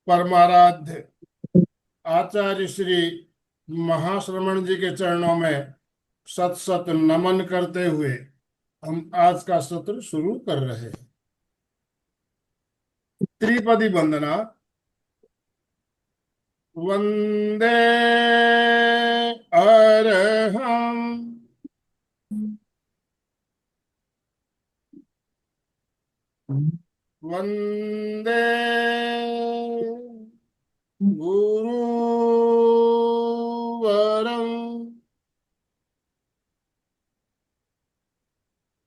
परमाराध्य आचार्य श्री महाश्रमण जी के चरणों में सत सत नमन करते हुए हम आज का सत्र शुरू कर रहे हैं। त्रिपदी वंदना। वंदे अरहम वंदे गुरुवरम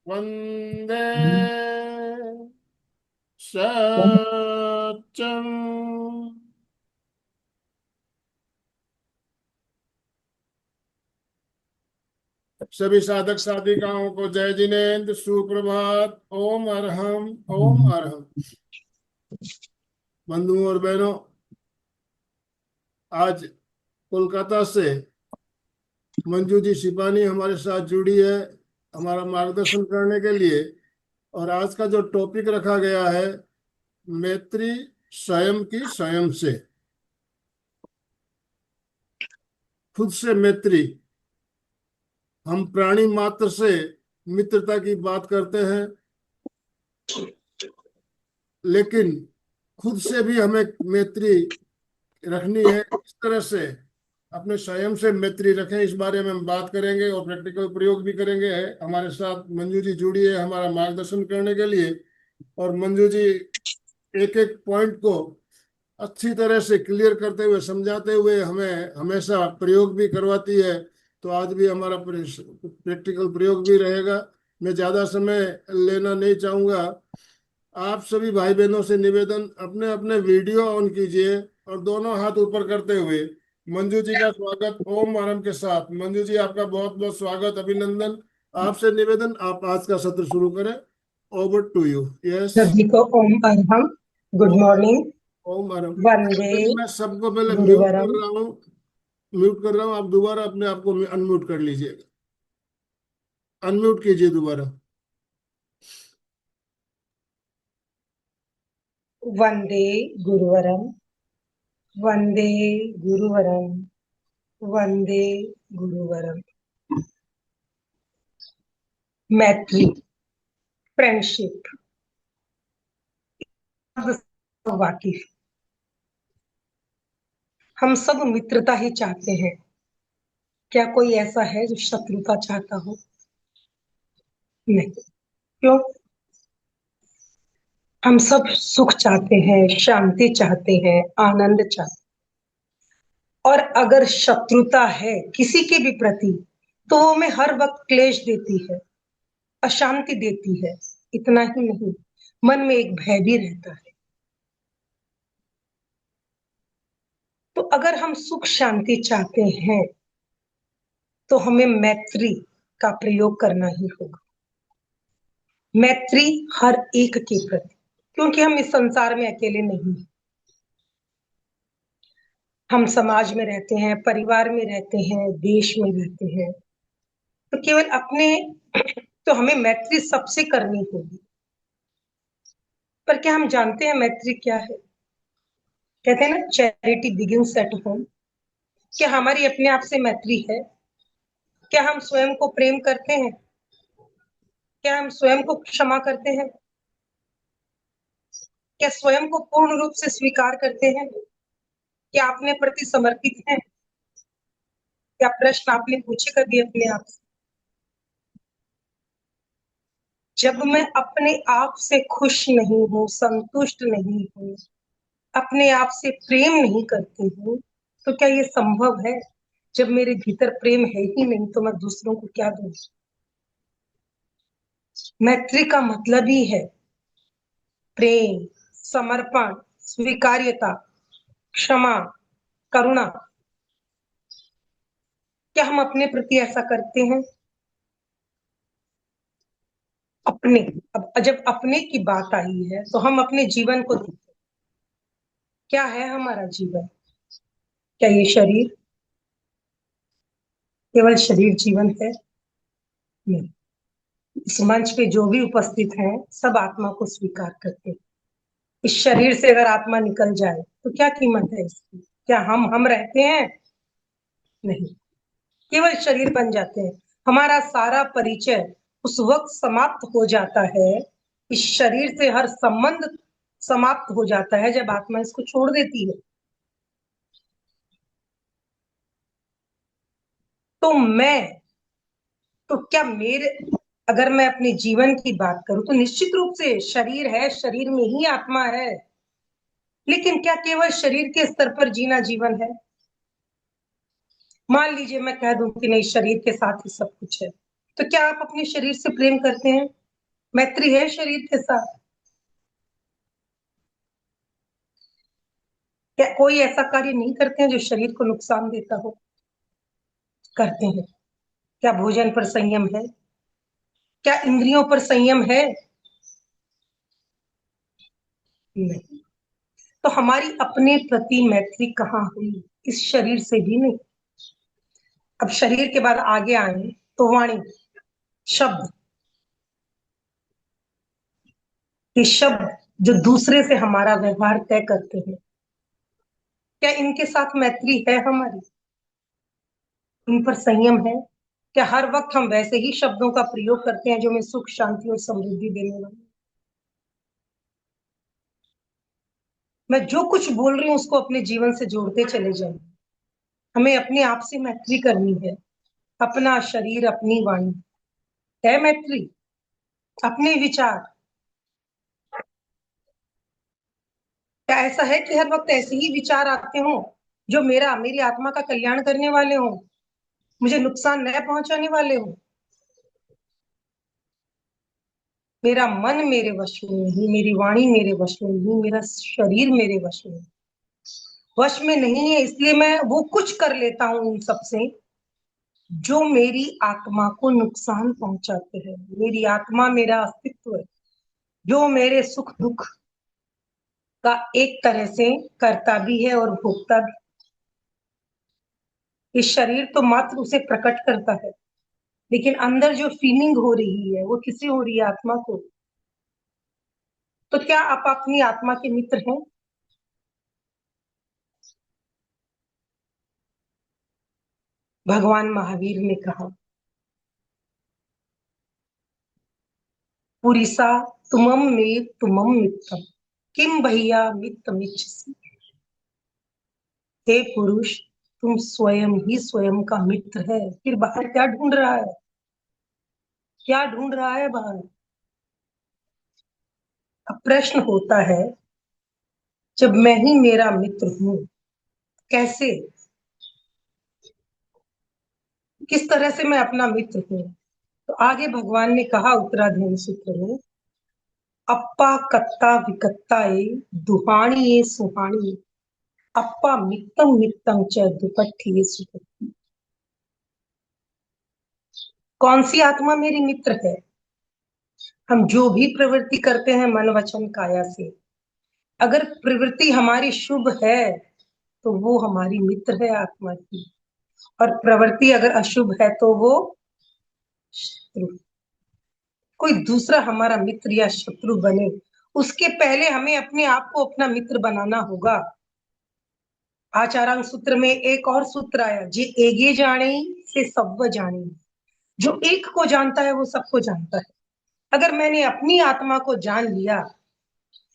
वंदे सत्यम। सभी साधक साधिकाओं को जय जिनेन्द्र, सुप्रभात। ओम अरहम, ओम अरहम। बंधुओं और बहनों, आज कोलकाता से मंजू जी सिपानी हमारे साथ जुड़ी है हमारा मार्गदर्शन करने के लिए। और आज का जो टॉपिक रखा गया है, मैत्री स्वयं की स्वयं से। खुद से मैत्री। हम प्राणी मात्र से मित्रता की बात करते हैं, लेकिन खुद से भी हमें मैत्री रखनी है। इस तरह से अपने स्वयं से मैत्री रखें, इस बारे में हम बात करेंगे और प्रैक्टिकल प्रयोग भी करेंगे। हमारे साथ मंजू जी जुड़ी है हमारा मार्गदर्शन करने के लिए। और मंजू जी एक एक पॉइंट को अच्छी तरह से क्लियर करते हुए, समझाते हुए हमें हमेशा प्रयोग भी करवाती है। तो आज भी हमारा प्रैक्टिकल प्रयोग भी रहेगा। मैं ज्यादा समय लेना नहीं चाहूंगा। आप सभी भाई बहनों से निवेदन, अपने अपने वीडियो ऑन कीजिए और दोनों हाथ ऊपर करते हुए मंजू जी का स्वागत ओम आरम के साथ। मंजू जी, आपका बहुत बहुत स्वागत, अभिनंदन। आपसे निवेदन, आप आज का सत्र शुरू करें। Over to you. यस। सभी को ओम अरहम। गुड ओम मॉर्निंग। ओम आरम। वंदे मैं सबको पहले म्यूट कर गुरुवरम। रहा हूँ। म्यूट कर रहा हूँ, आप दोबारा अपने आप को अनम्यूट कर लीजिएगा। अनम्यूट कीजिए दोबारा। वंदे गुरुवरम। वंदे गुरुवरम। वंदे गुरुवरम। मैत्री, फ्रेंडशिप, वाकिफ। हम सब मित्रता ही चाहते हैं। क्या कोई ऐसा है जो शत्रुता चाहता हो? नहीं। क्यों? हम सब सुख चाहते हैं, शांति चाहते हैं, आनंद चाहते हैं। और अगर शत्रुता है किसी के भी प्रति, तो वो हमें हर वक्त क्लेश देती है, अशांति देती है। इतना ही नहीं, मन में एक भय भी रहता है। तो अगर हम सुख शांति चाहते हैं, तो हमें मैत्री का प्रयोग करना ही होगा। मैत्री हर एक के प्रति, क्योंकि हम इस संसार में अकेले नहीं हैं। हम समाज में रहते हैं, परिवार में रहते हैं, देश में रहते हैं। तो केवल अपने तो हमें मैत्री सबसे करनी होगी। पर क्या हम जानते हैं मैत्री क्या है? कहते हैं ना, चैरिटी बिगिंस एट होम। क्या हमारी अपने आप से मैत्री है? क्या हम स्वयं को प्रेम करते हैं? क्या हम स्वयं को क्षमा करते हैं? क्या स्वयं को पूर्ण रूप से स्वीकार करते हैं? क्या अपने प्रति समर्पित हैं? क्या प्रश्न आपने पूछे कभी अपने आप से? जब मैं अपने आप से खुश नहीं हूँ, संतुष्ट नहीं हूँ, अपने आप से प्रेम नहीं करती हूँ, तो क्या ये संभव है? जब मेरे भीतर प्रेम है ही नहीं, तो मैं दूसरों को क्या दूँ? मैत्री का मतलब ही है प्रेम, समर्पण, स्वीकार्यता, क्षमा, करुणा। क्या हम अपने प्रति ऐसा करते हैं? अपने, अब जब अपने की बात आई है, तो हम अपने जीवन को देखें। क्या है हमारा जीवन? क्या ये शरीर, केवल शरीर जीवन है? नहीं। इस मंच पे जो भी उपस्थित हैं, सब आत्मा को स्वीकार करते हैं। इस शरीर से अगर आत्मा निकल जाए, तो क्या कीमत है इसकी? क्या हम रहते हैं? नहीं, केवल शरीर बन जाते हैं। हमारा सारा परिचय उस वक्त समाप्त हो जाता है, इस शरीर से हर संबंध समाप्त हो जाता है जब आत्मा इसको छोड़ देती है। तो क्या मेरे, अगर मैं अपने जीवन की बात करूं तो निश्चित रूप से शरीर है, शरीर में ही आत्मा है। लेकिन क्या केवल शरीर के स्तर पर जीना जीवन है? मान लीजिए मैं कह दूं कि नहीं, शरीर के साथ ही सब कुछ है, तो क्या आप अपने शरीर से प्रेम करते हैं? मैत्री है शरीर के साथ? क्या कोई ऐसा कार्य नहीं करते हैं जो शरीर को नुकसान देता हो? करते हैं। क्या भोजन पर संयम है? क्या इंद्रियों पर संयम है? नहीं। तो हमारी अपने प्रति मैत्री कहाँ हुई? इस शरीर से भी नहीं। अब शरीर के बाद आगे आए तो वाणी, शब्द, ये शब्द जो दूसरे से हमारा व्यवहार तय करते हैं, क्या इनके साथ मैत्री है हमारी? इन पर संयम है? क्या हर वक्त हम वैसे ही शब्दों का प्रयोग करते हैं जो हमें सुख, शांति और समृद्धि देने वाले? मैं जो कुछ बोल रही हूँ उसको अपने जीवन से जोड़ते चले जाएं। हमें अपने आप से मैत्री करनी है। अपना शरीर, अपनी वाणी, है मैत्री। अपने विचार, क्या ऐसा है कि हर वक्त ऐसे ही विचार आते हों जो मेरी आत्मा का कल्याण करने वाले हों, मुझे नुकसान न पहुंचाने वाले हों? मेरा मन मेरे वश में नहीं, मेरी वाणी मेरे वश में नहीं, मेरा शरीर मेरे वश में नहीं है। इसलिए मैं वो कुछ कर लेता हूँ उन सबसे जो मेरी आत्मा को नुकसान पहुंचाते हैं। मेरी आत्मा मेरा अस्तित्व है, जो मेरे सुख दुख का एक तरह से करता भी है और भोगता भी। ये शरीर तो मात्र उसे प्रकट करता है, लेकिन अंदर जो फीलिंग हो रही है वो किसे हो रही है? आत्मा को। तो क्या आप अपनी आत्मा के मित्र हैं? भगवान महावीर ने कहा, पुरिसा तुमम में तुमम मित्रम, किम भैया मित्रमिच्छसि। हे पुरुष, तुम स्वयं ही स्वयं का मित्र है, फिर बाहर क्या ढूंढ रहा है? क्या ढूंढ रहा है बाहर? अब प्रश्न होता है, जब मैं ही मेरा मित्र हूं, कैसे, किस तरह से मैं अपना मित्र हूं? तो आगे भगवान ने कहा उत्तराधर्म सूत्र में, अप्पा कत्ता विकत्ताए दुहाणी ये सुहाणी, अप्पा मित्तम मित्तम च दुपट्ठी ये सुपट्ठी। कौन सी आत्मा मेरी मित्र है? हम जो भी प्रवृत्ति करते हैं मन वचन काया से, अगर प्रवृत्ति हमारी शुभ है तो वो हमारी मित्र है आत्मा की, और प्रवृत्ति अगर अशुभ है तो वो शत्रु। कोई दूसरा हमारा मित्र या शत्रु बने उसके पहले हमें अपने आप को अपना मित्र बनाना होगा। आचारांग सूत्र में एक और सूत्र आया, जे एगे जाने से सब जाने। जो एक को जानता है वो सबको जानता है। अगर मैंने अपनी आत्मा को जान लिया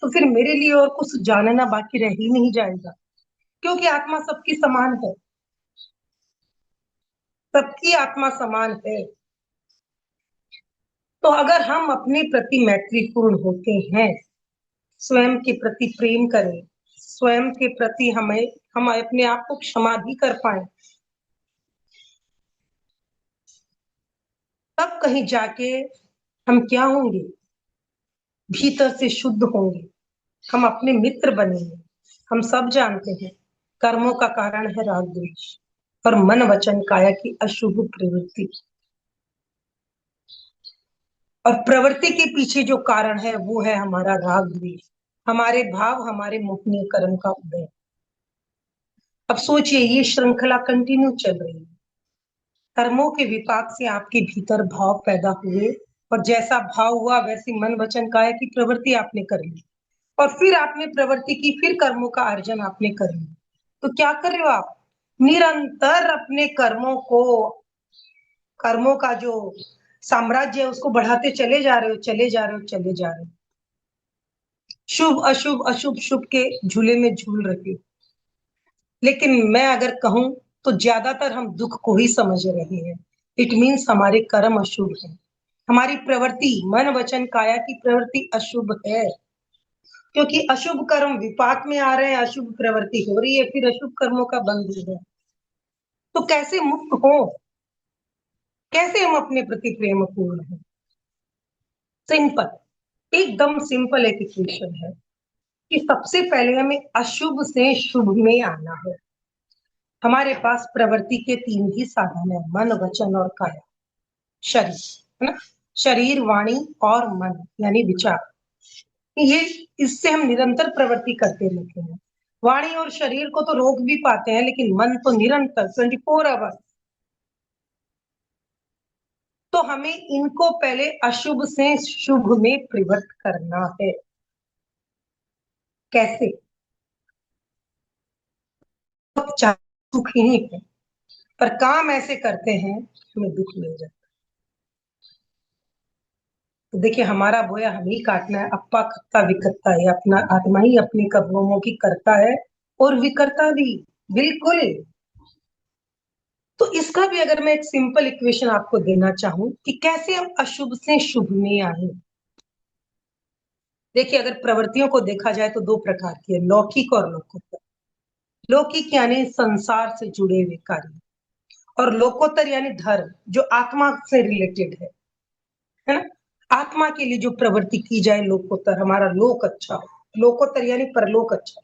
तो फिर मेरे लिए और कुछ जानना बाकी रह ही नहीं जाएगा, क्योंकि आत्मा सबकी समान है। सबकी आत्मा समान है। तो अगर हम अपने प्रति मैत्रीपूर्ण होते हैं, स्वयं के प्रति प्रेम करें, स्वयं के प्रति हम अपने आप को क्षमा भी कर पाए, तब कहीं जाके हम क्या होंगे? भीतर से शुद्ध होंगे, हम अपने मित्र बनेंगे। हम सब जानते हैं कर्मों का कारण है राग द्वेष और मन वचन काया की अशुभ प्रवृत्ति, और प्रवृत्ति के पीछे जो कारण है वो है हमारा राग द्वेष, हमारे भाव, हमारे मोहनीय कर्म का उदय। अब सोचिए, ये श्रृंखला कंटिन्यू चल रही है। कर्मों के विपाक से आपके भीतर भाव पैदा हुए, और जैसा भाव हुआ वैसी मन वचन काया की प्रवृत्ति आपने कर ली। और फिर आपने प्रवृत्ति की, फिर कर्मों का अर्जन आपने कर लिया, तो क्या कर रहे हो आप? निरंतर अपने कर्मों का जो साम्राज्य है उसको बढ़ाते चले जा रहे हो, चले जा रहे हो, चले जा रहे हो। शुभ अशुभ, अशुभ शुभ के झूले में झूल रहे हो। लेकिन मैं अगर कहूं तो ज्यादातर हम दुख को ही समझ रहे हैं। इट मीन्स हमारे कर्म अशुभ है, हमारी प्रवृत्ति, मन वचन काया की प्रवृत्ति अशुभ है। क्योंकि अशुभ कर्म विपाक में आ रहे हैं, अशुभ प्रवृत्ति हो रही है, फिर अशुभ कर्मों का बंध है। तो कैसे मुक्त हो, कैसे हम अपने प्रति प्रेम पूर्ण हो? सिंपल, एकदम सिंपल एक इक्वेशन है कि सबसे पहले हमें अशुभ से शुभ में आना है। हमारे पास प्रवृत्ति के तीन ही साधन है, मन वचन और काया, शरीर, है ना? शरीर, वाणी और मन, यानी विचार। ये, इससे हम निरंतर प्रवृत्ति करते रहते हैं। वाणी और शरीर को तो रोक भी पाते हैं, लेकिन मन तो निरंतर 24 आवर। तो हमें इनको पहले अशुभ से शुभ में परिवर्तित करना है। कैसे? सुख ही नहीं है, पर काम ऐसे करते हैं हमें दुख मिल जाता है। तो देखिए, हमारा बोया हम ही काटना है, अप्पा खत्ता विकत्ता है, अपना आत्मा ही अपने कर्मों की करता है और विकर्ता भी, बिल्कुल। तो इसका भी अगर मैं एक सिंपल इक्वेशन आपको देना चाहूं कि कैसे हम अशुभ से शुभ में आए। देखिए, अगर प्रवृत्तियों को देखा जाए तो दो प्रकार की है, लौकिक और लोकोत्तर। लौकिक यानी संसार से जुड़े हुए कार्य, और लोकोत्तर यानी धर्म, जो आत्मा से रिलेटेड है ना? आत्मा के लिए जो प्रवृत्ति की जाए, लोकोत्तर, हमारा लोक अच्छा हो। लोकोत्तर यानी परलोक अच्छा,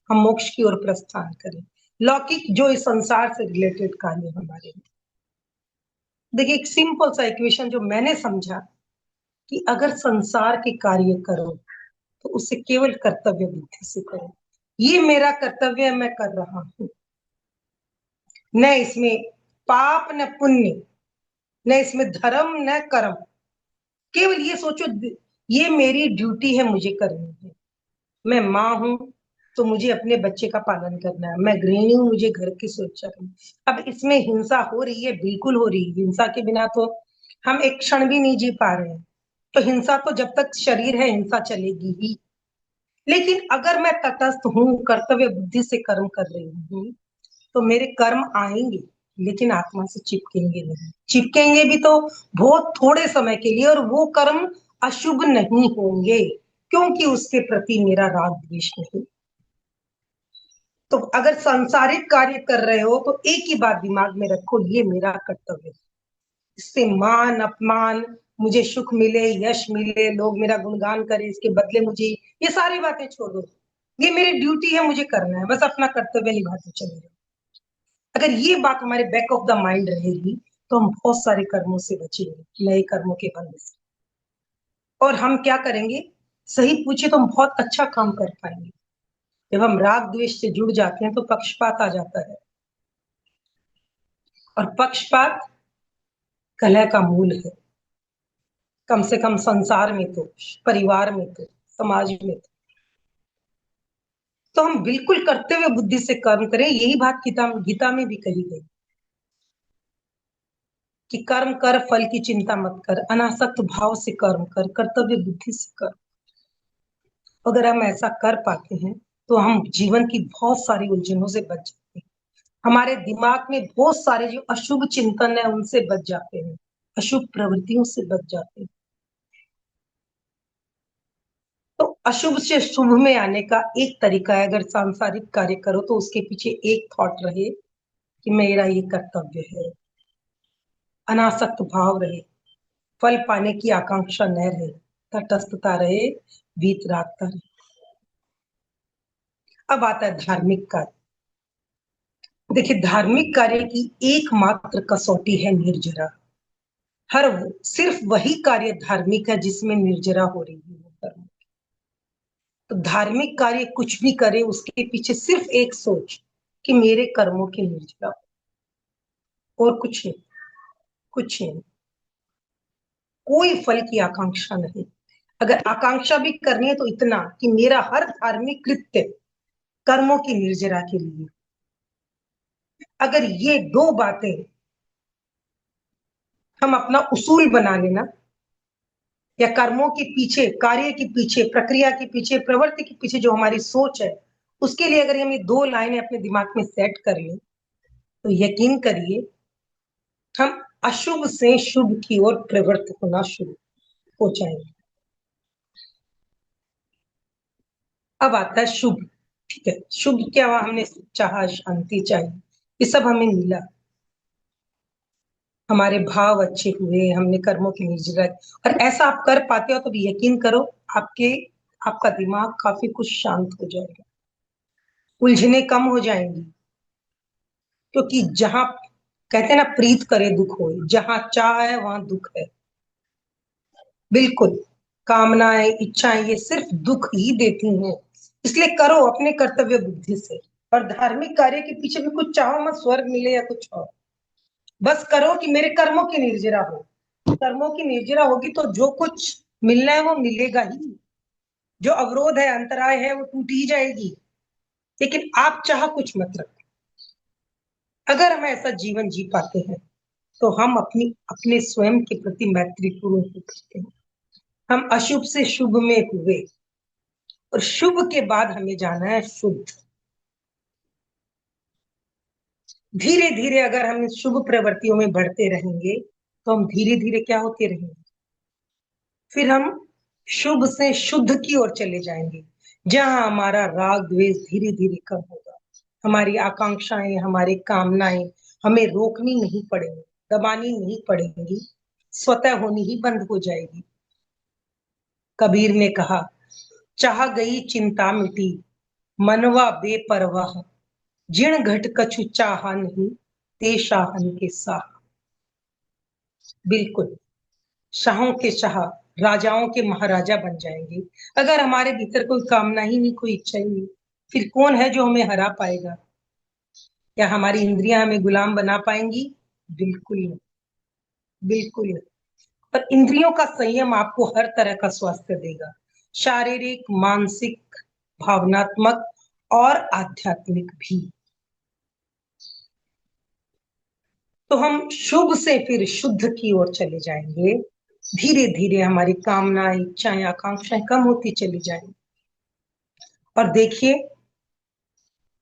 हम मोक्ष की ओर प्रस्थान करें। लौकिक जो इस संसार से रिलेटेड कार्य हमारे। देखिए, एक सिंपल सा इक्वेशन जो मैंने समझा कि अगर संसार के कार्य करो तो उसे केवल कर्तव्य बुद्धि से करो। ये मेरा कर्तव्य है, मैं कर रहा हूं, न इसमें पाप न पुण्य, न इसमें धर्म न कर्म। केवल ये सोचो, ये मेरी ड्यूटी है, मुझे करनी है। मैं माँ हूं तो मुझे अपने बच्चे का पालन करना है, मैं गृहिणी हूं, मुझे घर की सुरक्षा करनी है। अब इसमें हिंसा हो रही है, बिल्कुल हो रही है। हिंसा के बिना तो हम एक क्षण भी नहीं जी पा रहे हैं। तो हिंसा तो जब तक शरीर है, हिंसा चलेगी ही। लेकिन अगर मैं तटस्थ हूँ, कर्तव्य बुद्धि से कर्म कर रही हूँ, तो मेरे कर्म आएंगे, लेकिन आत्मा से चिपकेंगे नहीं। चिपकेंगे भी तो बहुत थोड़े समय के लिए, और वो कर्म अशुभ नहीं होंगे, क्योंकि उसके प्रति मेरा राग द्वेष नहीं। तो अगर सांसारिक कार्य कर रहे हो तो एक ही बात दिमाग में रखो, ये मेरा कर्तव्य है। इससे मान अपमान, मुझे सुख मिले, यश मिले, लोग मेरा गुणगान करें, इसके बदले मुझे, ये सारी बातें छोड़ दो। ये मेरी ड्यूटी है, मुझे करना है, बस अपना कर्तव्य निभाते चले जाओ। अगर ये बात हमारे बैक ऑफ द माइंड रहेगी तो हम बहुत सारे कर्मों से बचेंगे, नए कर्मों के बंध से। और हम क्या करेंगे? सही पूछे तो हम बहुत अच्छा काम कर पाएंगे। जब हम राग द्वेष से जुड़ जाते हैं तो पक्षपात आ जाता है, और पक्षपात कलह का मूल है। कम से कम संसार में तो, परिवार में तो, समाज में तो हम बिल्कुल कर्तव्य बुद्धि से कर्म करें। यही बात गीता में भी कही गई कि कर्म कर, फल की चिंता मत कर, अनासक्त भाव से कर्म कर, कर्तव्य बुद्धि से कर। अगर हम ऐसा कर पाते हैं तो हम जीवन की बहुत सारी उलझनों से बच जाते हैं। हमारे दिमाग में बहुत सारे जो अशुभ चिंतन है उनसे बच जाते हैं, अशुभ प्रवृत्तियों से बच जाते हैं। तो अशुभ से शुभ में आने का एक तरीका है, अगर सांसारिक कार्य करो तो उसके पीछे एक थॉट रहे कि मेरा ये कर्तव्य है, अनासक्त भाव रहे, फल पाने की आकांक्षा न रहे, तटस्थता रहे, वीतरागता रहे। अब आता है धार्मिक कार्य। देखिए, धार्मिक कार्य की एकमात्र कसौटी है निर्जरा। हर वो सिर्फ वही कार्य धार्मिक है जिसमें निर्जरा हो रही है। तो धार्मिक कार्य कुछ भी करे, उसके पीछे सिर्फ एक सोच कि मेरे कर्मों की निर्जरा हो, और कुछ नहीं, कुछ नहीं, कोई फल की आकांक्षा नहीं। अगर आकांक्षा भी करनी है तो इतना कि मेरा हर धार्मिक कृत्य कर्मों की निर्जरा के लिए। अगर ये दो बातें हम अपना उसूल बना लेना, या कर्मों के पीछे, कार्य के पीछे, प्रक्रिया के पीछे, प्रवृत्ति के पीछे जो हमारी सोच है, उसके लिए अगर हम ये दो लाइनें अपने दिमाग में सेट कर लें, तो यकीन करिए हम अशुभ से शुभ की ओर प्रवृत्त होना शुरू हो जाएंगे। अब आता है शुभ। ठीक है, शुभ क्या हुआ? हमने चाहा, शांति चाहिए, ये सब हमें मिला, हमारे भाव अच्छे हुए, हमने कर्मों की निर्जरा। और ऐसा आप कर पाते हो तो भी यकीन करो, आपके आपका दिमाग काफी कुछ शांत हो जाएगा, उलझने कम हो जाएंगी। क्योंकि जहां कहते हैं ना, प्रीत करे दुख होए, जहां चाह है वहां दुख है। बिल्कुल, कामनाएं, इच्छाएं ये सिर्फ दुख ही देती हैं। इसलिए करो अपने कर्तव्य बुद्धि से। और धार्मिक कार्य के पीछे भी कुछ चाहो मत, स्वर्ग मिले या कुछ और, बस करो कि मेरे कर्मों की निर्जरा हो। कर्मों की निर्जरा होगी तो जो कुछ मिलना है वो मिलेगा ही। जो अवरोध है, अंतराय है, वो टूट ही जाएगी। लेकिन आप चाह कुछ मत रखो। अगर हम ऐसा जीवन जी पाते हैं तो हम अपने स्वयं के प्रति मैत्रीपूर्ण हो सकते हैं। हम अशुभ से शुभ में हुए, और शुभ के बाद हमें जाना है शुद्ध। धीरे धीरे अगर हम इस शुभ प्रवृत्तियों में बढ़ते रहेंगे तो हम धीरे धीरे क्या होते रहेंगे, फिर हम शुभ से शुद्ध की ओर चले जाएंगे, जहां हमारा राग द्वेष धीरे धीरे कम होगा। हमारी आकांक्षाएं, हमारी कामनाएं हमें रोकनी नहीं पड़ेंगी, दबानी नहीं पड़ेंगी, स्वतः होनी ही बंद हो जाएगी। कबीर ने कहा, चाह गई चिंता मिटी, मनवा बेपरवाह, जिण घट कछु चाहा नहीं, ते शाहन के साह। बिल्कुल, शाहों के शाह, राजाओं के महाराजा बन जाएंगे। अगर हमारे भीतर कोई कामना ही नहीं, कोई इच्छा ही नहीं, फिर कौन है जो हमें हरा पाएगा? क्या हमारी इंद्रियां हमें गुलाम बना पाएंगी? बिल्कुल नहीं, बिल्कुल नहीं। पर इंद्रियों का संयम आपको हर तरह का स्वास्थ्य देगा, शारीरिक, मानसिक, भावनात्मक और आध्यात्मिक भी। तो हम शुभ से फिर शुद्ध की ओर चले जाएंगे। धीरे धीरे हमारी कामनाएं, इच्छाएं, आकांक्षाएं कम होती चली जाएंगी। और देखिए,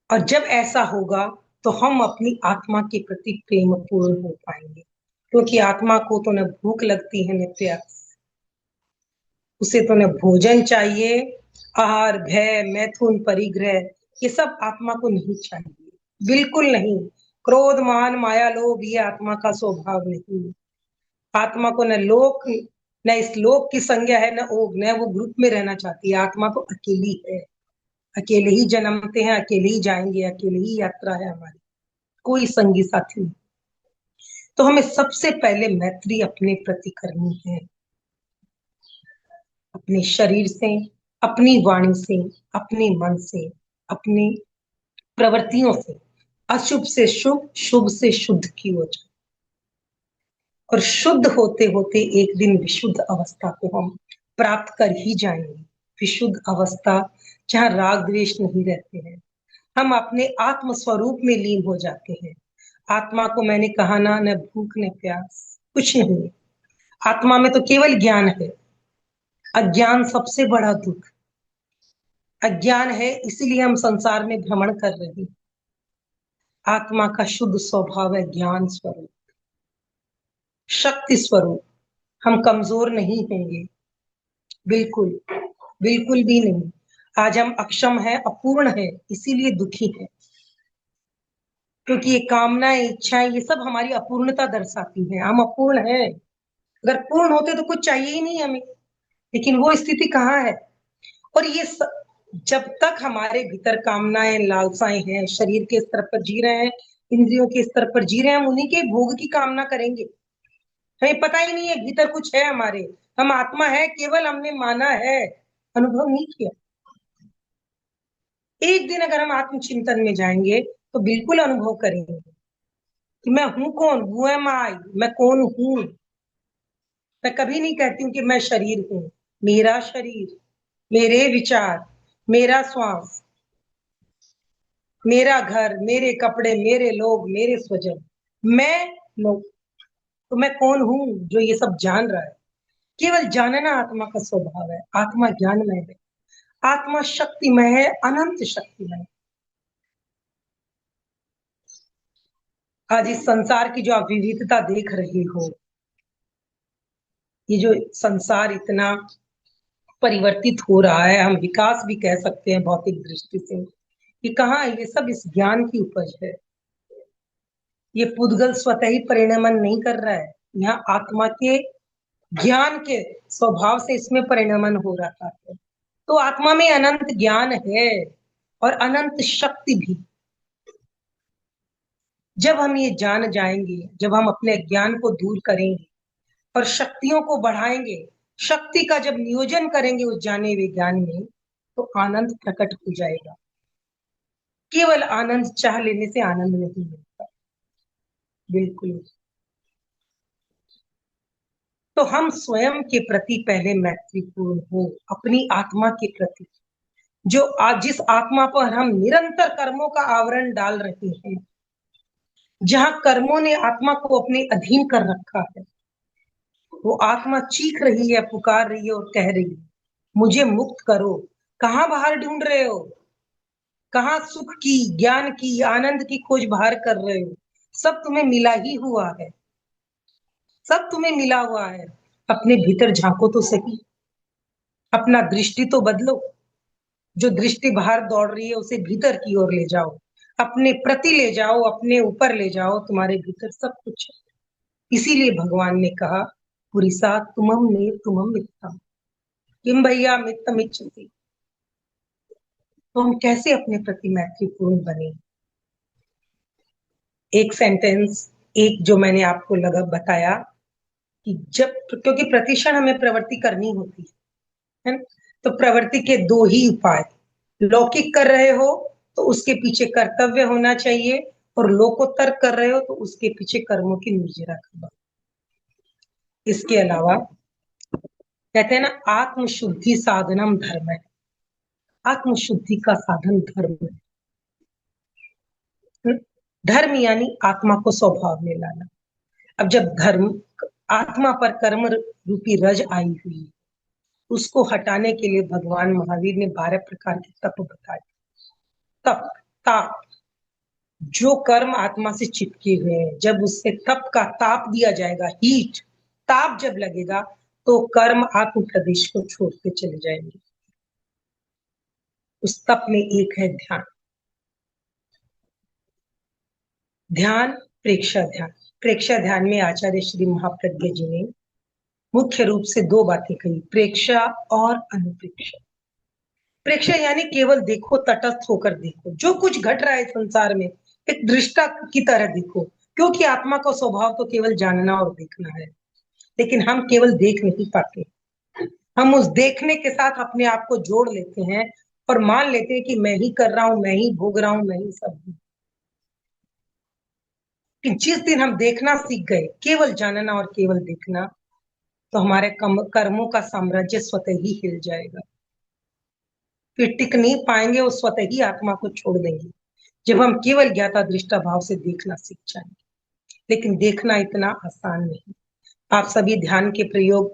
और जब ऐसा होगा तो हम अपनी आत्मा के प्रति प्रेम पूर्ण हो पाएंगे। क्योंकि आत्मा को तो न भूख लगती है न प्यास, उसे तो न भोजन चाहिए, आहार, भय, मैथुन, परिग्रह, ये सब आत्मा को नहीं चाहिए, बिल्कुल नहीं। क्रोध, मान, माया, लोभ ये आत्मा का स्वभाव नहीं। आत्मा को न लोक, न इस लोक की संज्ञा है, न ओग, न वो ग्रुप में रहना चाहती है। आत्मा तो अकेली है, अकेले ही जन्मते हैं, अकेले ही जाएंगे, अकेले ही यात्रा है हमारी, कोई संगी साथी नहीं। तो हमें सबसे पहले मैत्री अपने प्रति करनी है, अपने शरीर से, अपनी वाणी से, अपने मन से, अपनी प्रवृत्तियों से। अशुभ से शुभ, शुभ से शुद्ध की ओर जाए। और शुद्ध होते होते एक दिन विशुद्ध अवस्था को हम प्राप्त कर ही जाएंगे। विशुद्ध अवस्था जहाँ राग द्वेष नहीं रहते हैं, हम अपने आत्म स्वरूप में लीन हो जाते हैं। आत्मा को मैंने कहा ना, न भूख न प्यास, कुछ नहीं है। आत्मा में तो केवल ज्ञान है। अज्ञान सबसे बड़ा दुख, अज्ञान है इसीलिए हम संसार में भ्रमण कर रहे हैं। आत्मा का शुद्ध स्वभाव है ज्ञान स्वरूप, शक्ति स्वरूप। हम कमजोर नहीं होंगे, बिल्कुल, बिल्कुल भी नहीं। आज हम अक्षम है, अपूर्ण है, इसीलिए दुखी है। क्योंकि ये कामनाएं, इच्छाएं ये सब हमारी अपूर्णता दर्शाती हैं। हम अपूर्ण हैं। अगर पूर्ण होते तो कुछ चाहिए ही नहीं हमें। लेकिन वो स्थिति कहाँ है? और जब तक हमारे भीतर कामनाएं, लालसाएं हैं, शरीर के स्तर पर जी रहे हैं, इंद्रियों के स्तर पर जी रहे हैं, हम उन्हीं के भोग की कामना करेंगे। हमें पता ही नहीं है भीतर कुछ है हमारे। हम आत्मा है, केवल हमने माना है, अनुभव नहीं किया। एक दिन अगर हम आत्मचिंतन में जाएंगे तो बिल्कुल अनुभव करेंगे कि मैं हूं कौन, हु एम आई, मैं कौन हूं। मैं कभी नहीं कहती हूँ कि मैं शरीर हूं। मेरा शरीर, मेरे विचार, मेरा श्वास, मेरा घर, मेरे कपड़े, मेरे लोग, मेरे स्वजन, मैं लोग। तो मैं कौन हूं जो ये सब जान रहा है? केवल जानना आत्मा का स्वभाव है। आत्मा ज्ञानमय है, आत्मा शक्तिमय है, अनंत शक्तिमय है। आज इस संसार की जो आप विविधता देख रहे हो, ये जो संसार इतना परिवर्तित हो रहा है, हम विकास भी कह सकते हैं भौतिक दृष्टि से, ये कहाँ है? ये सब इस ज्ञान की उपज है। ये पुद्गल स्वतः ही परिणमन नहीं कर रहा है, यहाँ आत्मा के ज्ञान के स्वभाव से इसमें परिणमन हो रहा है। तो आत्मा में अनंत ज्ञान है और अनंत शक्ति भी। जब हम ये जान जाएंगे, जब हम अपने ज्ञान को दूर करेंगे और शक्तियों को बढ़ाएंगे, शक्ति का जब नियोजन करेंगे उस जाने हुए ज्ञान में, तो आनंद प्रकट हो जाएगा। केवल आनंद चाह लेने से आनंद नहीं मिलता, बिल्कुल। तो हम स्वयं के प्रति पहले मैत्रीपूर्ण हो, अपनी आत्मा के प्रति, जो आज जिस आत्मा पर हम निरंतर कर्मों का आवरण डाल रहे हैं, जहां कर्मों ने आत्मा को अपने अधीन कर रखा है, वो आत्मा चीख रही है, पुकार रही है और कह रही है, मुझे मुक्त करो। कहाँ बाहर ढूंढ रहे हो? कहाँ सुख की, ज्ञान की, आनंद की खोज बाहर कर रहे हो? सब तुम्हें मिला ही हुआ है, सब तुम्हें मिला हुआ है। अपने भीतर झांको तो सही, अपना दृष्टि तो बदलो। जो दृष्टि बाहर दौड़ रही है उसे भीतर की ओर ले जाओ, अपने प्रति ले जाओ, अपने ऊपर ले जाओ। तुम्हारे भीतर सब कुछ है। इसीलिए भगवान ने कहा, पुरिसा तुमम ने तुमम मित्तम, किम भैया मित्तम इच्छति। तो हम कैसे अपने प्रति मैत्रीपूर्ण बने? एक सेंटेंस, एक जो मैंने आपको लगा बताया कि जब, क्योंकि प्रतिक्षण हमें प्रवृत्ति करनी होती है ना, तो प्रवृत्ति के दो ही उपाय। लौकिक कर रहे हो तो उसके पीछे कर्तव्य होना चाहिए, और लोकोत्तर कर रहे हो तो उसके पीछे कर्मों की निर्जरा करना। इसके अलावा कहते हैं ना, आत्मशुद्धि साधनम धर्म है। आत्मशुद्धि का साधन धर्म है। धर्म यानी आत्मा को स्वभाव में लाना। अब जब धर्म, आत्मा पर कर्म रूपी रज आई हुई, उसको हटाने के लिए भगवान महावीर ने 12 प्रकार के तप बताए। तप, ताप, जो कर्म आत्मा से चिपके हुए हैं, जब उससे तप का ताप दिया जाएगा, हीट, ताप जब लगेगा, तो कर्म आत्म प्रदेश को छोड़ते चले जाएंगे। उस तप में एक है ध्यान। ध्यान, प्रेक्षा ध्यान। प्रेक्षा ध्यान में आचार्य श्री महाप्रज्ञ जी ने मुख्य रूप से दो बातें कही, प्रेक्षा और अनुप्रेक्षा। प्रेक्षा यानी केवल देखो, तटस्थ होकर देखो, जो कुछ घट रहा है संसार में एक दृष्टा की तरह देखो, क्योंकि आत्मा का स्वभाव तो केवल जानना और देखना है। लेकिन हम केवल देख नहीं पाते, हम उस देखने के साथ अपने आप को जोड़ लेते हैं और मान लेते हैं कि मैं ही कर रहा हूं, मैं ही भोग रहा हूं, मैं ही सब हूं। कि जिस दिन हम देखना सीख गए, केवल जानना और केवल देखना, तो हमारे कर्मों का साम्राज्य स्वतः ही हिल जाएगा। फिर टिक नहीं पाएंगे, वो स्वतः ही आत्मा को छोड़ देंगे, जब हम केवल ज्ञाता दृष्टा भाव से देखना सीख जाएंगे। लेकिन देखना इतना आसान नहीं। आप सभी ध्यान के प्रयोग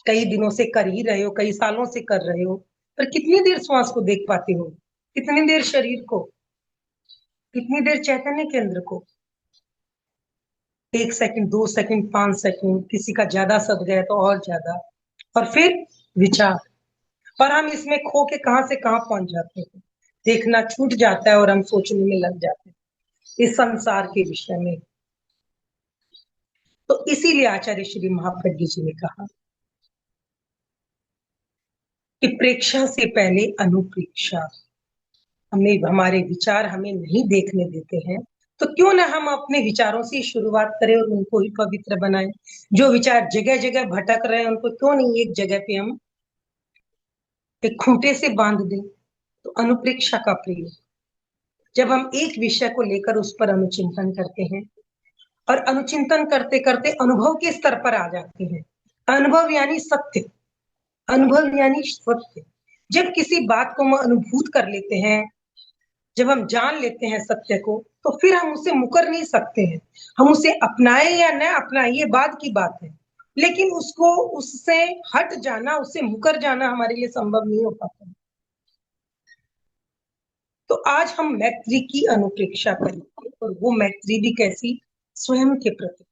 कई दिनों से कर ही रहे हो, कई सालों से कर रहे हो, पर कितनी देर श्वास को देख पाते हो? कितनी देर शरीर को? कितनी देर चैतन्य केंद्र को? 1 सेकंड, 2 सेकंड, 5 सेकंड, किसी का ज्यादा सद गया तो और ज्यादा, और फिर विचार। और हम इसमें खो के कहां से कहां पहुंच जाते हैं, देखना छूट जाता है और हम सोचने में लग जाते हैं इस संसार के विषय में। तो इसीलिए आचार्य श्री महाप्रज्ञ जी ने कहा कि प्रेक्षा से पहले अनुप्रेक्षा। हमें, हमारे विचार हमें नहीं देखने देते हैं, तो क्यों ना हम अपने विचारों से शुरुआत करें और उनको ही पवित्र बनाएं। जो विचार जगह जगह भटक रहे हैं, उनको क्यों नहीं एक जगह पे हम एक खूंटे से बांध दें। तो अनुप्रेक्षा का प्रयोग, जब हम एक विषय को लेकर उस पर अनुचिंतन करते हैं और अनुचिंतन करते करते अनुभव के स्तर पर आ जाते हैं। अनुभव यानी सत्य, अनुभव यानी सत्य। जब किसी बात को हम अनुभूत कर लेते हैं, जब हम जान लेते हैं सत्य को, तो फिर हम उससे मुकर नहीं सकते हैं। हम उसे अपनाएं या न अपनाएं, ये बाद की बात है, लेकिन उसको, उससे हट जाना, उससे मुकर जाना हमारे लिए संभव नहीं हो पाता। तो आज हम मैत्री की अनुप्रेक्षा करेंगे, और वो मैत्री भी कैसी? स्वयं के प्रति।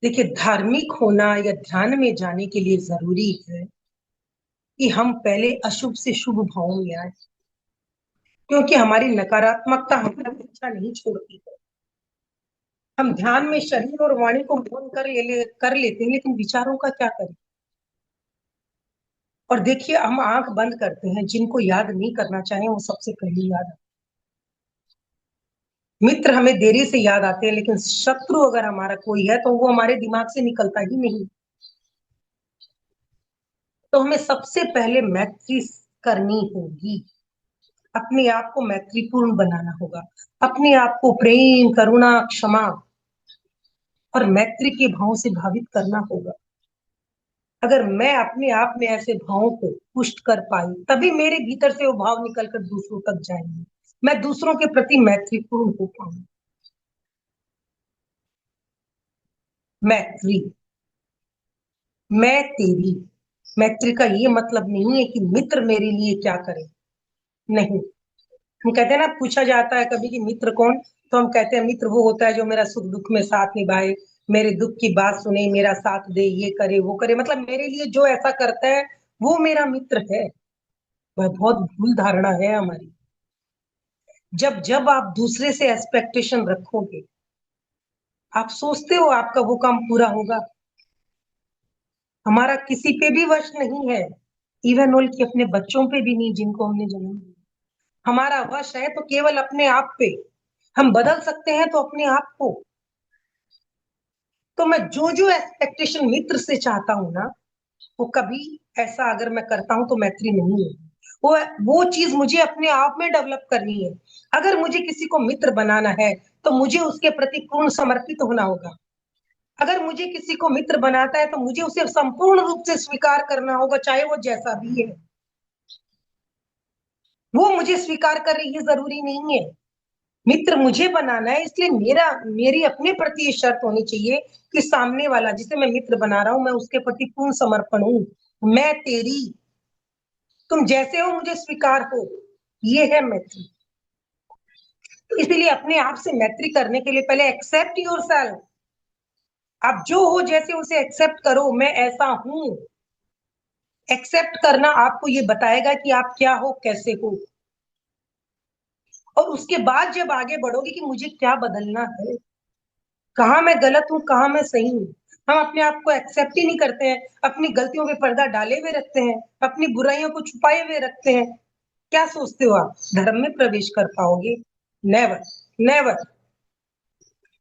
देखिए, धार्मिक होना या ध्यान में जाने के लिए जरूरी है कि हम पहले अशुभ से शुभ भाव में आए, क्योंकि हमारी नकारात्मकता हमारा पीछा नहीं छोड़ती है। हम ध्यान में शरीर और वाणी को मौन कर लेते हैं, लेकिन विचारों का क्या करें? और देखिए, हम आंख बंद करते हैं, जिनको याद नहीं करना चाहे वो सबसे पहले याद आते हैं। मित्र हमें देरी से याद आते हैं, लेकिन शत्रु अगर हमारा कोई है तो वो हमारे दिमाग से निकलता ही नहीं। तो हमें सबसे पहले मैत्री करनी होगी। अपने आप को मैत्रीपूर्ण बनाना होगा। अपने आप को प्रेम, करुणा, क्षमा और मैत्री के भाव से भावित करना होगा। अगर मैं अपने आप में ऐसे भावों को पुष्ट कर पाई, तभी मेरे भीतर से वो भाव निकलकर दूसरों तक जाएंगे। मैं दूसरों के प्रति मैत्रीपूर्ण हो पाऊंगी। मैत्री, मैं तेरी। मैत्री का ये मतलब नहीं है कि मित्र मेरे लिए क्या करे। नहीं, हम कहते हैं ना, पूछा जाता है कभी कि मित्र कौन, तो हम कहते हैं मित्र वो होता है जो मेरा सुख दुख में साथ निभाए, मेरे दुख की बात सुने, मेरा साथ दे, ये करे वो करे, मतलब मेरे लिए जो ऐसा करता है वो मेरा मित्र है। वह बहुत भूल धारणा है हमारी। जब जब आप दूसरे से एक्सपेक्टेशन रखोगे, आप सोचते हो आपका वो काम पूरा होगा। हमारा किसी पे भी वश नहीं है, इवन ऑल कि अपने बच्चों पे भी नहीं, जिनको हमने जन्म दिया। हमारा वश है तो केवल अपने आप पे। हम बदल सकते हैं तो अपने आप को। तो मैं जो जो एक्सपेक्टेशन मित्र से चाहता हूं ना, वो कभी ऐसा अगर मैं करता हूं तो मैत्री नहीं है। वो चीज मुझे अपने आप में डेवलप करनी है। अगर मुझे किसी को मित्र बनाना है, तो मुझे उसके प्रति पूर्ण समर्पित होना होगा। अगर मुझे किसी को मित्र बनाता है, तो मुझे उसे संपूर्ण रूप से स्वीकार करना होगा, चाहे वो जैसा भी है। वो मुझे स्वीकार करे ये जरूरी नहीं है। मित्र मुझे बनाना है, इसलिए मेरी अपने प्रति ये शर्त होनी चाहिए कि सामने वाला जिसे मैं मित्र बना रहा हूं, मैं उसके प्रति पूर्ण समर्पण हूं। मैं तेरी, तुम जैसे हो मुझे स्वीकार हो। ये है मैत्री। तो इसीलिए अपने आप से मैत्री करने के लिए पहले एक्सेप्ट योरसेल्फ। आप जो हो जैसे उसे एक्सेप्ट करो, मैं ऐसा हूं। एक्सेप्ट करना आपको ये बताएगा कि आप क्या हो, कैसे हो। और उसके बाद जब आगे बढ़ोगे कि मुझे क्या बदलना है, कहाँ मैं गलत हूँ, कहाँ मैं सही हूँ। हम अपने आप को एक्सेप्ट ही नहीं करते हैं, अपनी गलतियों पे पर्दा डाले हुए रखते हैं, अपनी बुराइयों को छुपाए हुए रखते हैं। क्या सोचते हो आप धर्म में प्रवेश कर पाओगे? Never, never.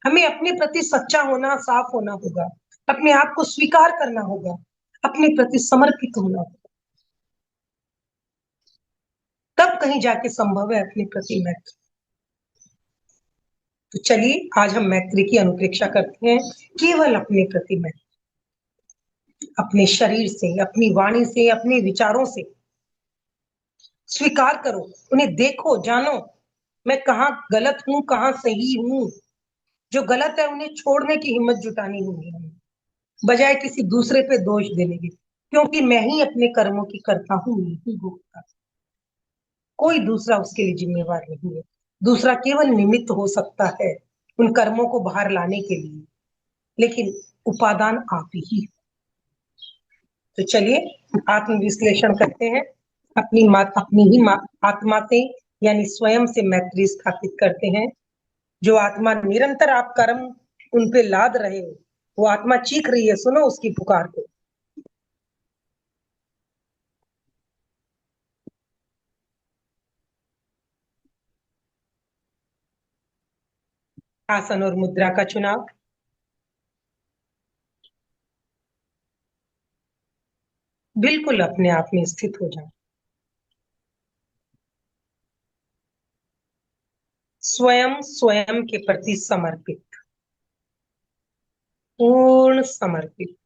हमें अपने प्रति सच्चा होना, साफ होना होगा। अपने आप को स्वीकार करना होगा, अपने प्रति समर्पित होना होगा। तब कहीं जाके संभव है अपने प्रति मैत्री। तो चलिए, आज हम मैत्री की अनुप्रेक्षा करते हैं, केवल अपने प्रति मैत्री। अपने शरीर से, अपनी वाणी से, अपने विचारों से स्वीकार करो। उन्हें देखो, जानो, मैं कहाँ गलत हूँ, कहाँ सही हूँ। जो गलत है उन्हें छोड़ने की हिम्मत जुटानी होगी हमें, बजाय किसी दूसरे पे दोष देने की। क्योंकि मैं ही अपने कर्मों की करता हूँ, मैं ही भोगता। कोई दूसरा उसके लिए जिम्मेवार नहीं है। दूसरा केवल निमित्त हो सकता है उन कर्मों को बाहर लाने के लिए, लेकिन उपादान आप ही। तो चलिए, आत्मविश्लेषण करते हैं। अपनी ही आत्मा से, यानी स्वयं से मैत्री स्थापित करते हैं। जो आत्मा निरंतर आप कर्म उन पे लाद रहे हो, वो आत्मा चीख रही है, सुनो उसकी पुकार को। आसन और मुद्रा का चुनाव। बिल्कुल अपने आप में स्थित हो जाओ। स्वयं स्वयं के प्रति समर्पित, पूर्ण समर्पित।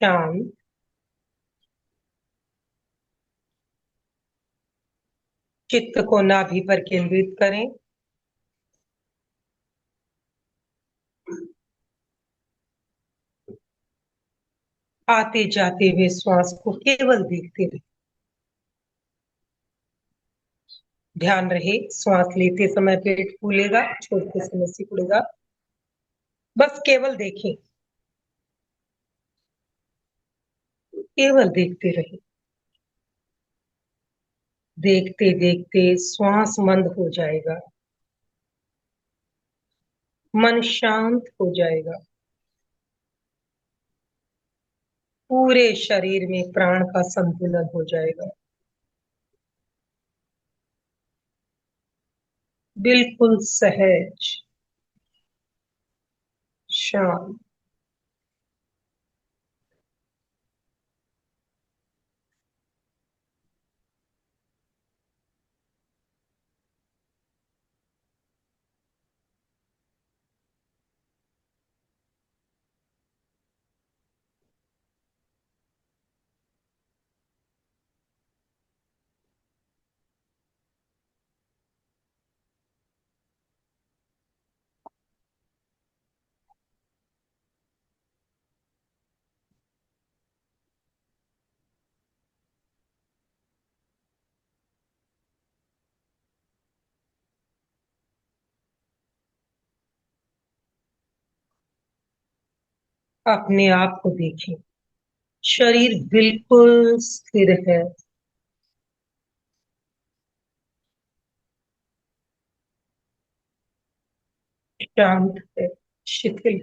शांत। चित्त को नाभि पर केंद्रित करें। आते जाते हुए श्वास को केवल देखते रहे। ध्यान रहे, श्वास लेते समय पेट फूलेगा, छोड़ते समय सिकुड़ेगा। बस केवल देखें, केवल देखते रहे। देखते देखते श्वास मंद हो जाएगा, मन शांत हो जाएगा। पूरे शरीर में प्राण का संतुलन हो जाएगा। बिल्कुल सहज, शांत। अपने आप को देखें, शरीर बिल्कुल स्थिर है। शांत है, शिथिल।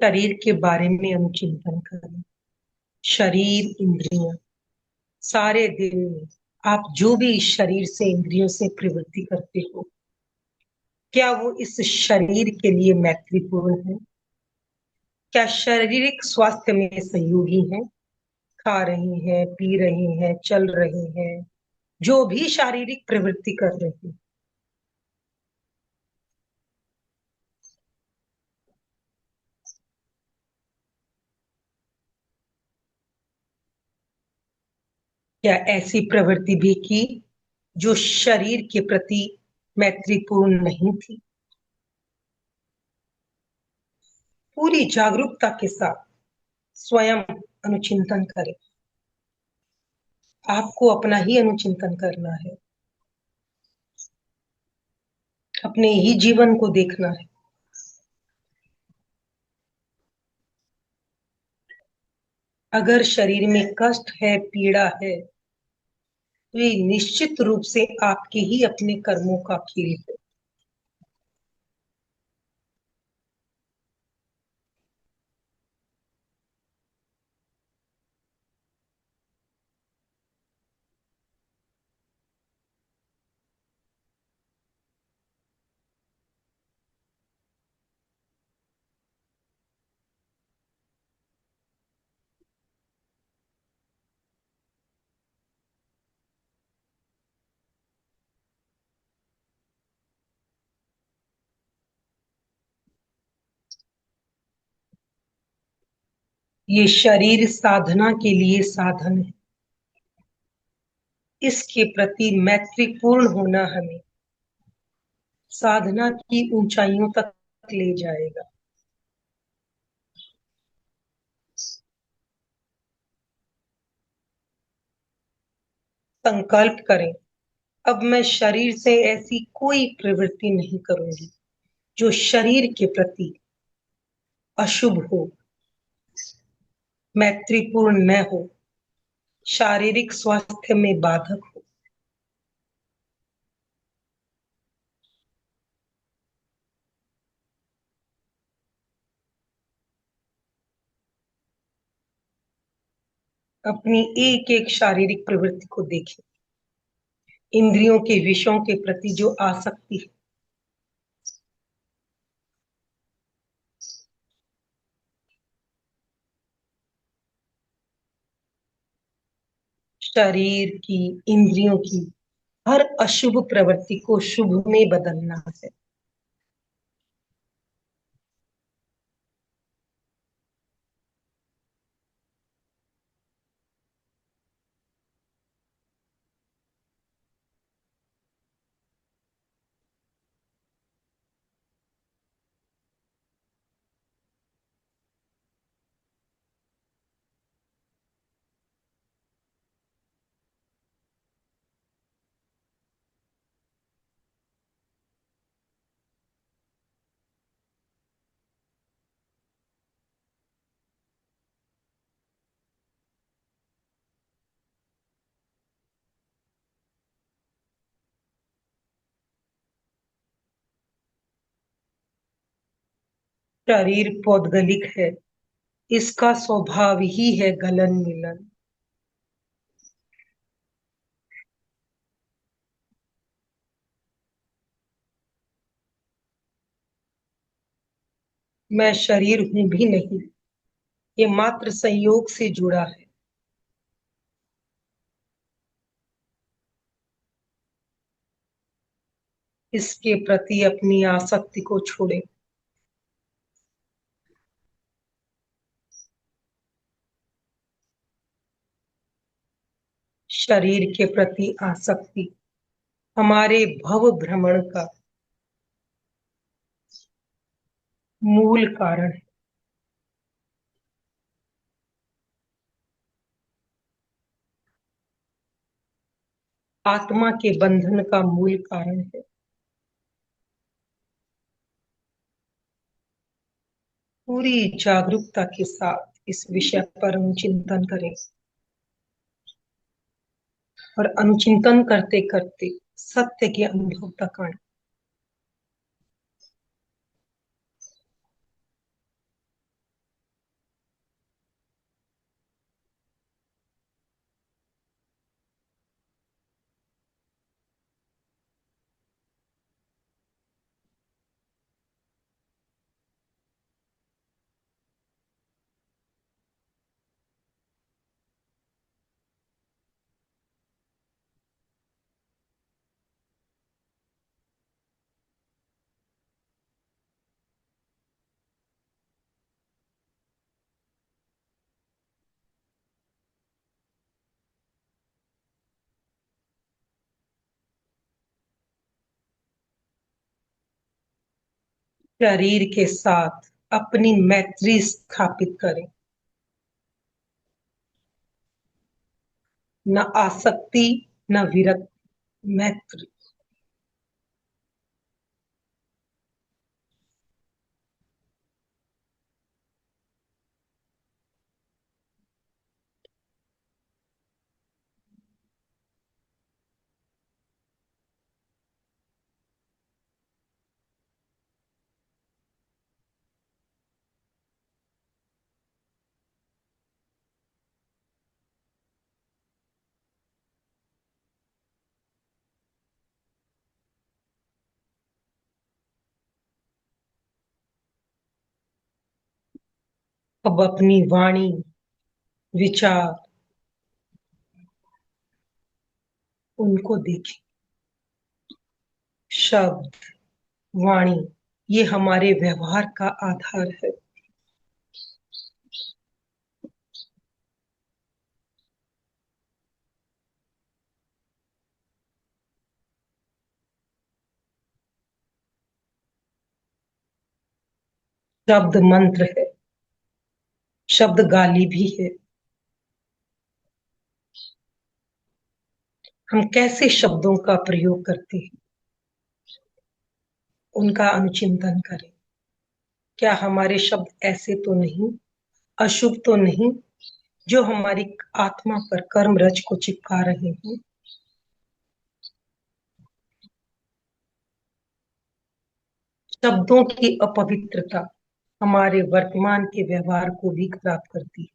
शरीर के बारे में अनुचिंतन करें। शरीर, इंद्रियां, सारे दिन में आप जो भी इस शरीर से, इंद्रियों से प्रवृत्ति करते हो, क्या वो इस शरीर के लिए मैत्रीपूर्ण है? क्या शारीरिक स्वास्थ्य में सहयोगी है? खा रही हैं, पी रही हैं, चल रही हैं, जो भी शारीरिक प्रवृत्ति कर रही हैं, क्या ऐसी प्रवृत्ति भी की जो शरीर के प्रति मैत्रीपूर्ण नहीं थी? पूरी जागरूकता के साथ स्वयं अनुचिंतन करें। आपको अपना ही अनुचिंतन करना है, अपने ही जीवन को देखना है। अगर शरीर में कष्ट है, पीड़ा है, तो ये निश्चित रूप से आपके ही अपने कर्मों का खेल है। ये शरीर साधना के लिए साधन है। इसके प्रति मैत्रीपूर्ण होना हमें साधना की ऊंचाइयों तक ले जाएगा। संकल्प करें, अब मैं शरीर से ऐसी कोई प्रवृत्ति नहीं करूंगी जो शरीर के प्रति अशुभ हो, मैत्रीपूर्ण न हो, शारीरिक स्वास्थ्य में बाधक हो। अपनी एक एक शारीरिक प्रवृत्ति को देखें, इंद्रियों के विषयों के प्रति जो आसक्ति है, शरीर की, इंद्रियों की हर अशुभ प्रवृत्ति को शुभ में बदलना है। शरीर पौद्गलिक है, इसका स्वभाव ही है गलन मिलन। मैं शरीर हूं भी नहीं, ये मात्र संयोग से जुड़ा है। इसके प्रति अपनी आसक्ति को छोड़े। शरीर के प्रति आसक्ति हमारे भव भ्रमण का मूल कारण है। आत्मा के बंधन का मूल कारण है। पूरी जागरूकता के साथ इस विषय पर अनुचिंतन करें और अनुचिंतन करते करते सत्य के अनुभव तक आए। शरीर के साथ अपनी मैत्री स्थापित करें, न आसक्ति न विरक्ति, मैत्री। अब अपनी वाणी, विचार, उनको देखें। शब्द, वाणी, ये हमारे व्यवहार का आधार है। शब्द मंत्र है, शब्द गाली भी है। हम कैसे शब्दों का प्रयोग करते हैं, उनका अनुचिंतन करें। क्या हमारे शब्द ऐसे तो नहीं, अशुभ तो नहीं, जो हमारी आत्मा पर कर्म रज को चिपका रहे हैं? शब्दों की अपवित्रता हमारे वर्तमान के व्यवहार को भी खराब करती है।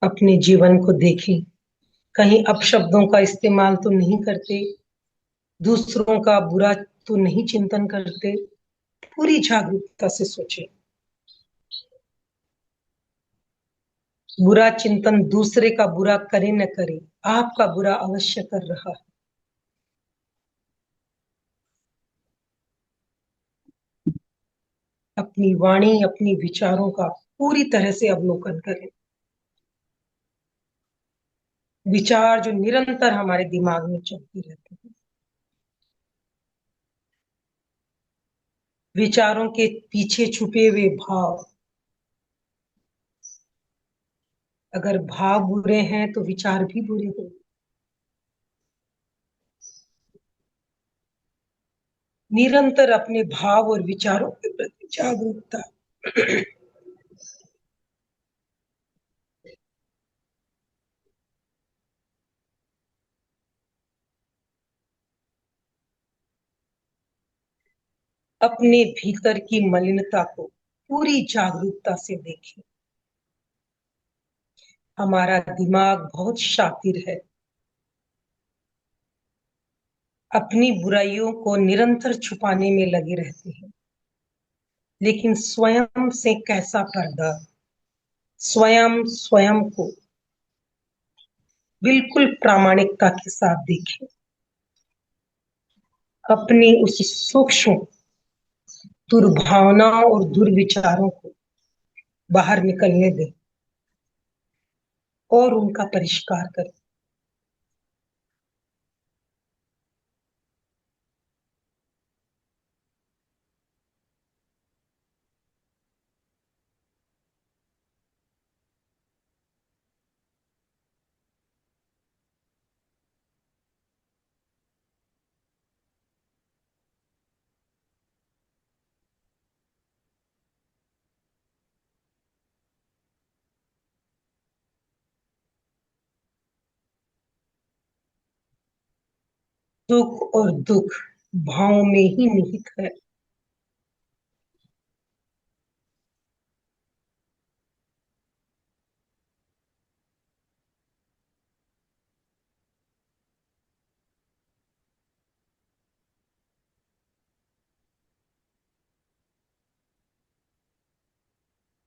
अपने जीवन को देखें, कहीं अपशब्दों का इस्तेमाल तो नहीं करते, दूसरों का बुरा तो नहीं चिंतन करते। पूरी जागरूकता से सोचें। बुरा चिंतन दूसरे का बुरा करे न करे, आपका बुरा अवश्य कर रहा है। अपनी वाणी, अपनी विचारों का पूरी तरह से अवलोकन करें। विचार जो निरंतर हमारे दिमाग में चलते रहते हैं, विचारों के पीछे छुपे हुए भाव। अगर भाव बुरे हैं तो विचार भी बुरे होंगे। निरंतर अपने भाव और विचारों के प्रति जागरूकता। अपने भीतर की मलिनता को पूरी जागरूकता से देखें। हमारा दिमाग बहुत शातिर है, अपनी बुराइयों को निरंतर छुपाने में लगे रहते हैं, लेकिन स्वयं से कैसा पर्दा। स्वयं स्वयं को बिल्कुल प्रामाणिकता के साथ देखें। अपनी उस सूक्ष्म दुर्भावनाओं और दुर्विचारों को बाहर निकलने दें और उनका परिष्कार करें। सुख और दुख भाव में ही निहित है।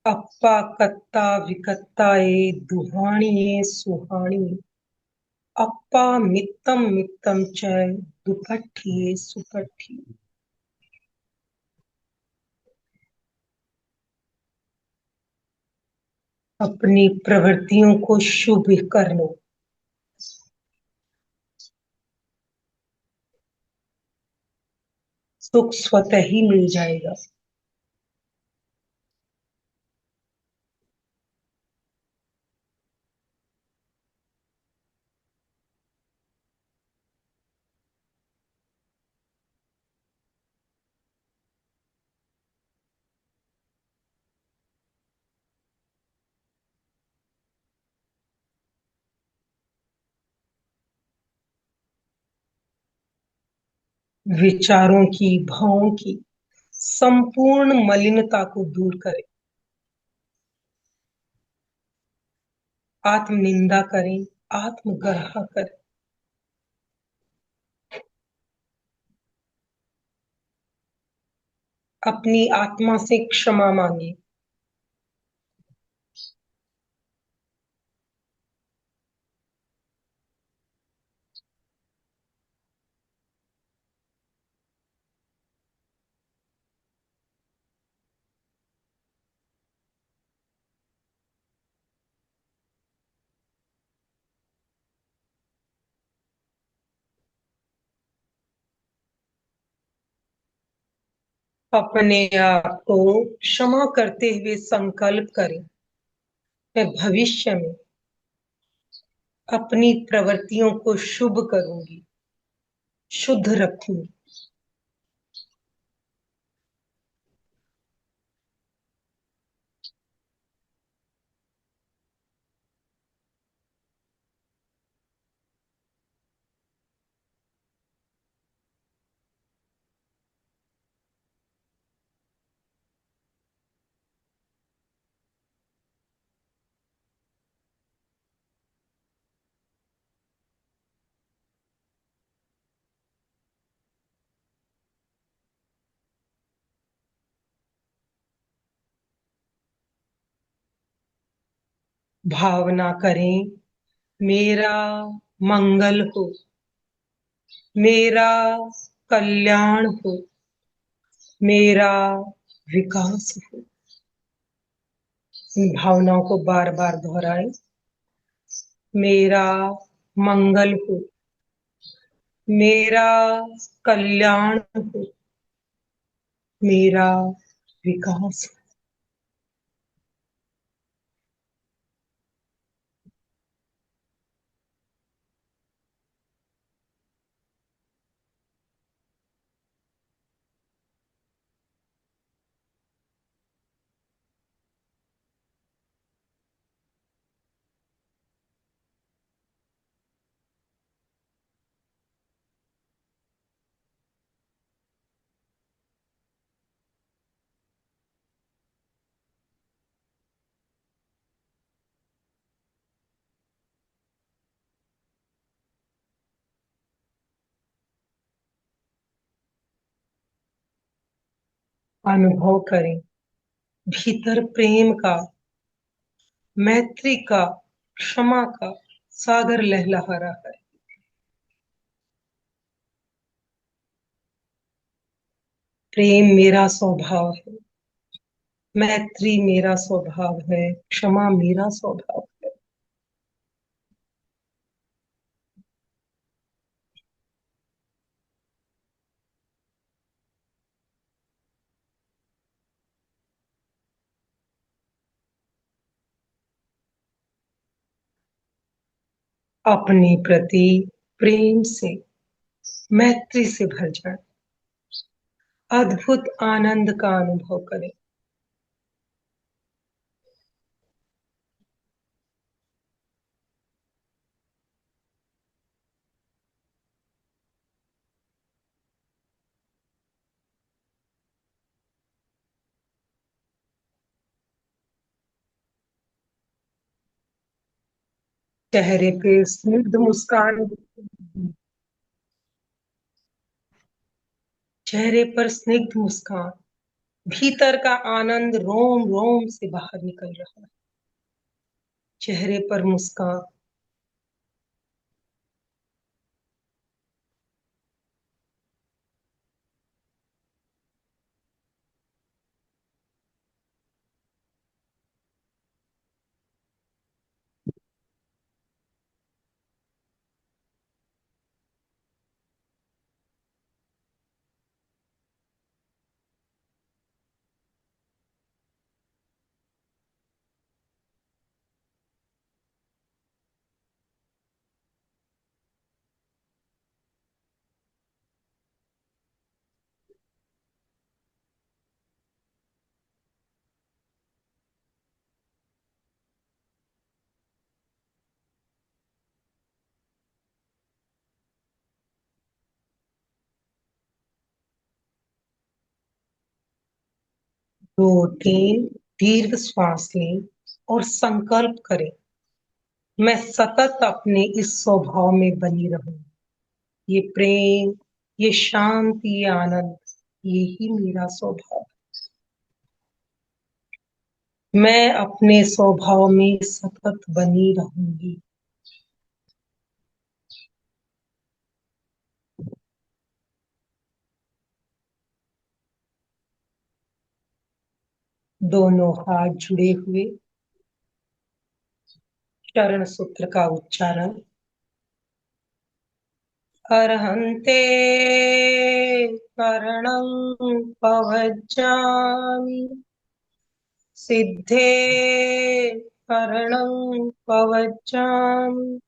अप्पा कत्ता विकत्ता ए दुहाणी ए सुहाणी। अप्पा मित्तम मित्तम च दुपट्ठी ए सुपट्ठी। अपनी प्रवृत्तियों को शुभ कर लो, सुख स्वतः ही मिल जाएगा। विचारों की, भावों की संपूर्ण मलिनता को दूर करें। आत्म निंदा करें, आत्मगर्हा करें। अपनी आत्मा से क्षमा मांगे। अपने आप को क्षमा करते हुए संकल्प करें, मैं भविष्य में अपनी प्रवृत्तियों को शुभ करूंगी, शुद्ध रखूंगी। भावना करें मेरा मंगल हो, मेरा कल्याण हो, मेरा विकास हो। इन भावनाओं को बार बार दोहराएं। मेरा मंगल हो, मेरा कल्याण हो, मेरा विकास हो। अनुभव करें भीतर प्रेम का, मैत्री का, क्षमा का सागर लहलहा रहा है। प्रेम मेरा स्वभाव है, मैत्री मेरा स्वभाव है, क्षमा मेरा स्वभाव है। अपने प्रति प्रेम से, मैत्री से भर जाए, अद्भुत आनंद का अनुभव करें। चेहरे पे स्निग्ध मुस्कान, चेहरे पर स्निग्ध मुस्कान, भीतर का आनंद रोम रोम से बाहर निकल रहा है। चेहरे पर मुस्कान, दो तीन दीर्घ श्वास लें और संकल्प करें, मैं सतत अपने इस स्वभाव में बनी रहूं। ये प्रेम, ये शांति, ये आनंद, ये ही मेरा स्वभाव। मैं अपने स्वभाव में सतत बनी रहूंगी। दोनों हाथ जुड़े हुए, चरण सूत्र का उच्चारण। अर्हन्ते करणं पवज्जामि, सिद्धे करणं पवज्जामि,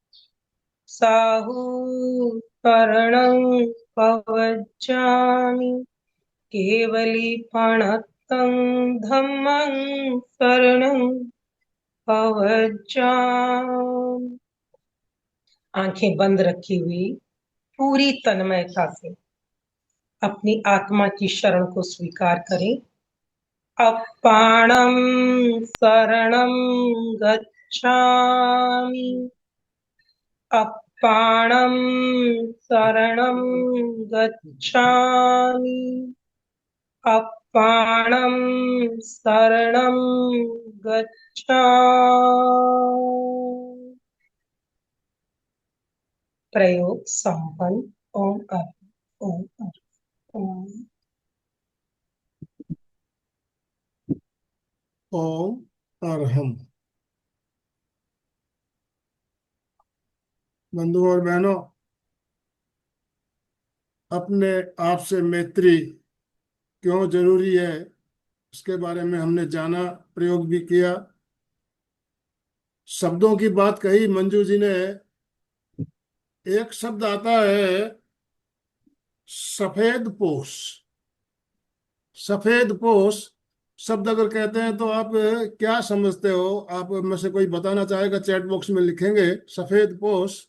साहू करणं पवज्जामि, केवलीपणत्तं धम्मं शरणं पवज्जामि। आंखें बंद रखी हुई पूरी तन्मयता से अपनी आत्मा की शरण को स्वीकार करें। अपाणं शरणं गच्छामि, अपाणं शरणं गच्छामि, अपाणं शरणं गच्छामि। प्रयोग संपन्न। ओम अर्हम् ओम अर्हम् ओम। ओम अरहम। बंधुओं और बहनों, अपने आप से मैत्री क्यों जरूरी है, इसके बारे में हमने जाना, प्रयोग भी किया। शब्दों की बात कही मंजू जी ने। एक शब्द आता है, सफेद पोश। सफेद पोश शब्द अगर कहते हैं तो आप क्या समझते हो? आप में से कोई बताना चाहेगा? चैट बॉक्स में लिखेंगे सफेद पोश।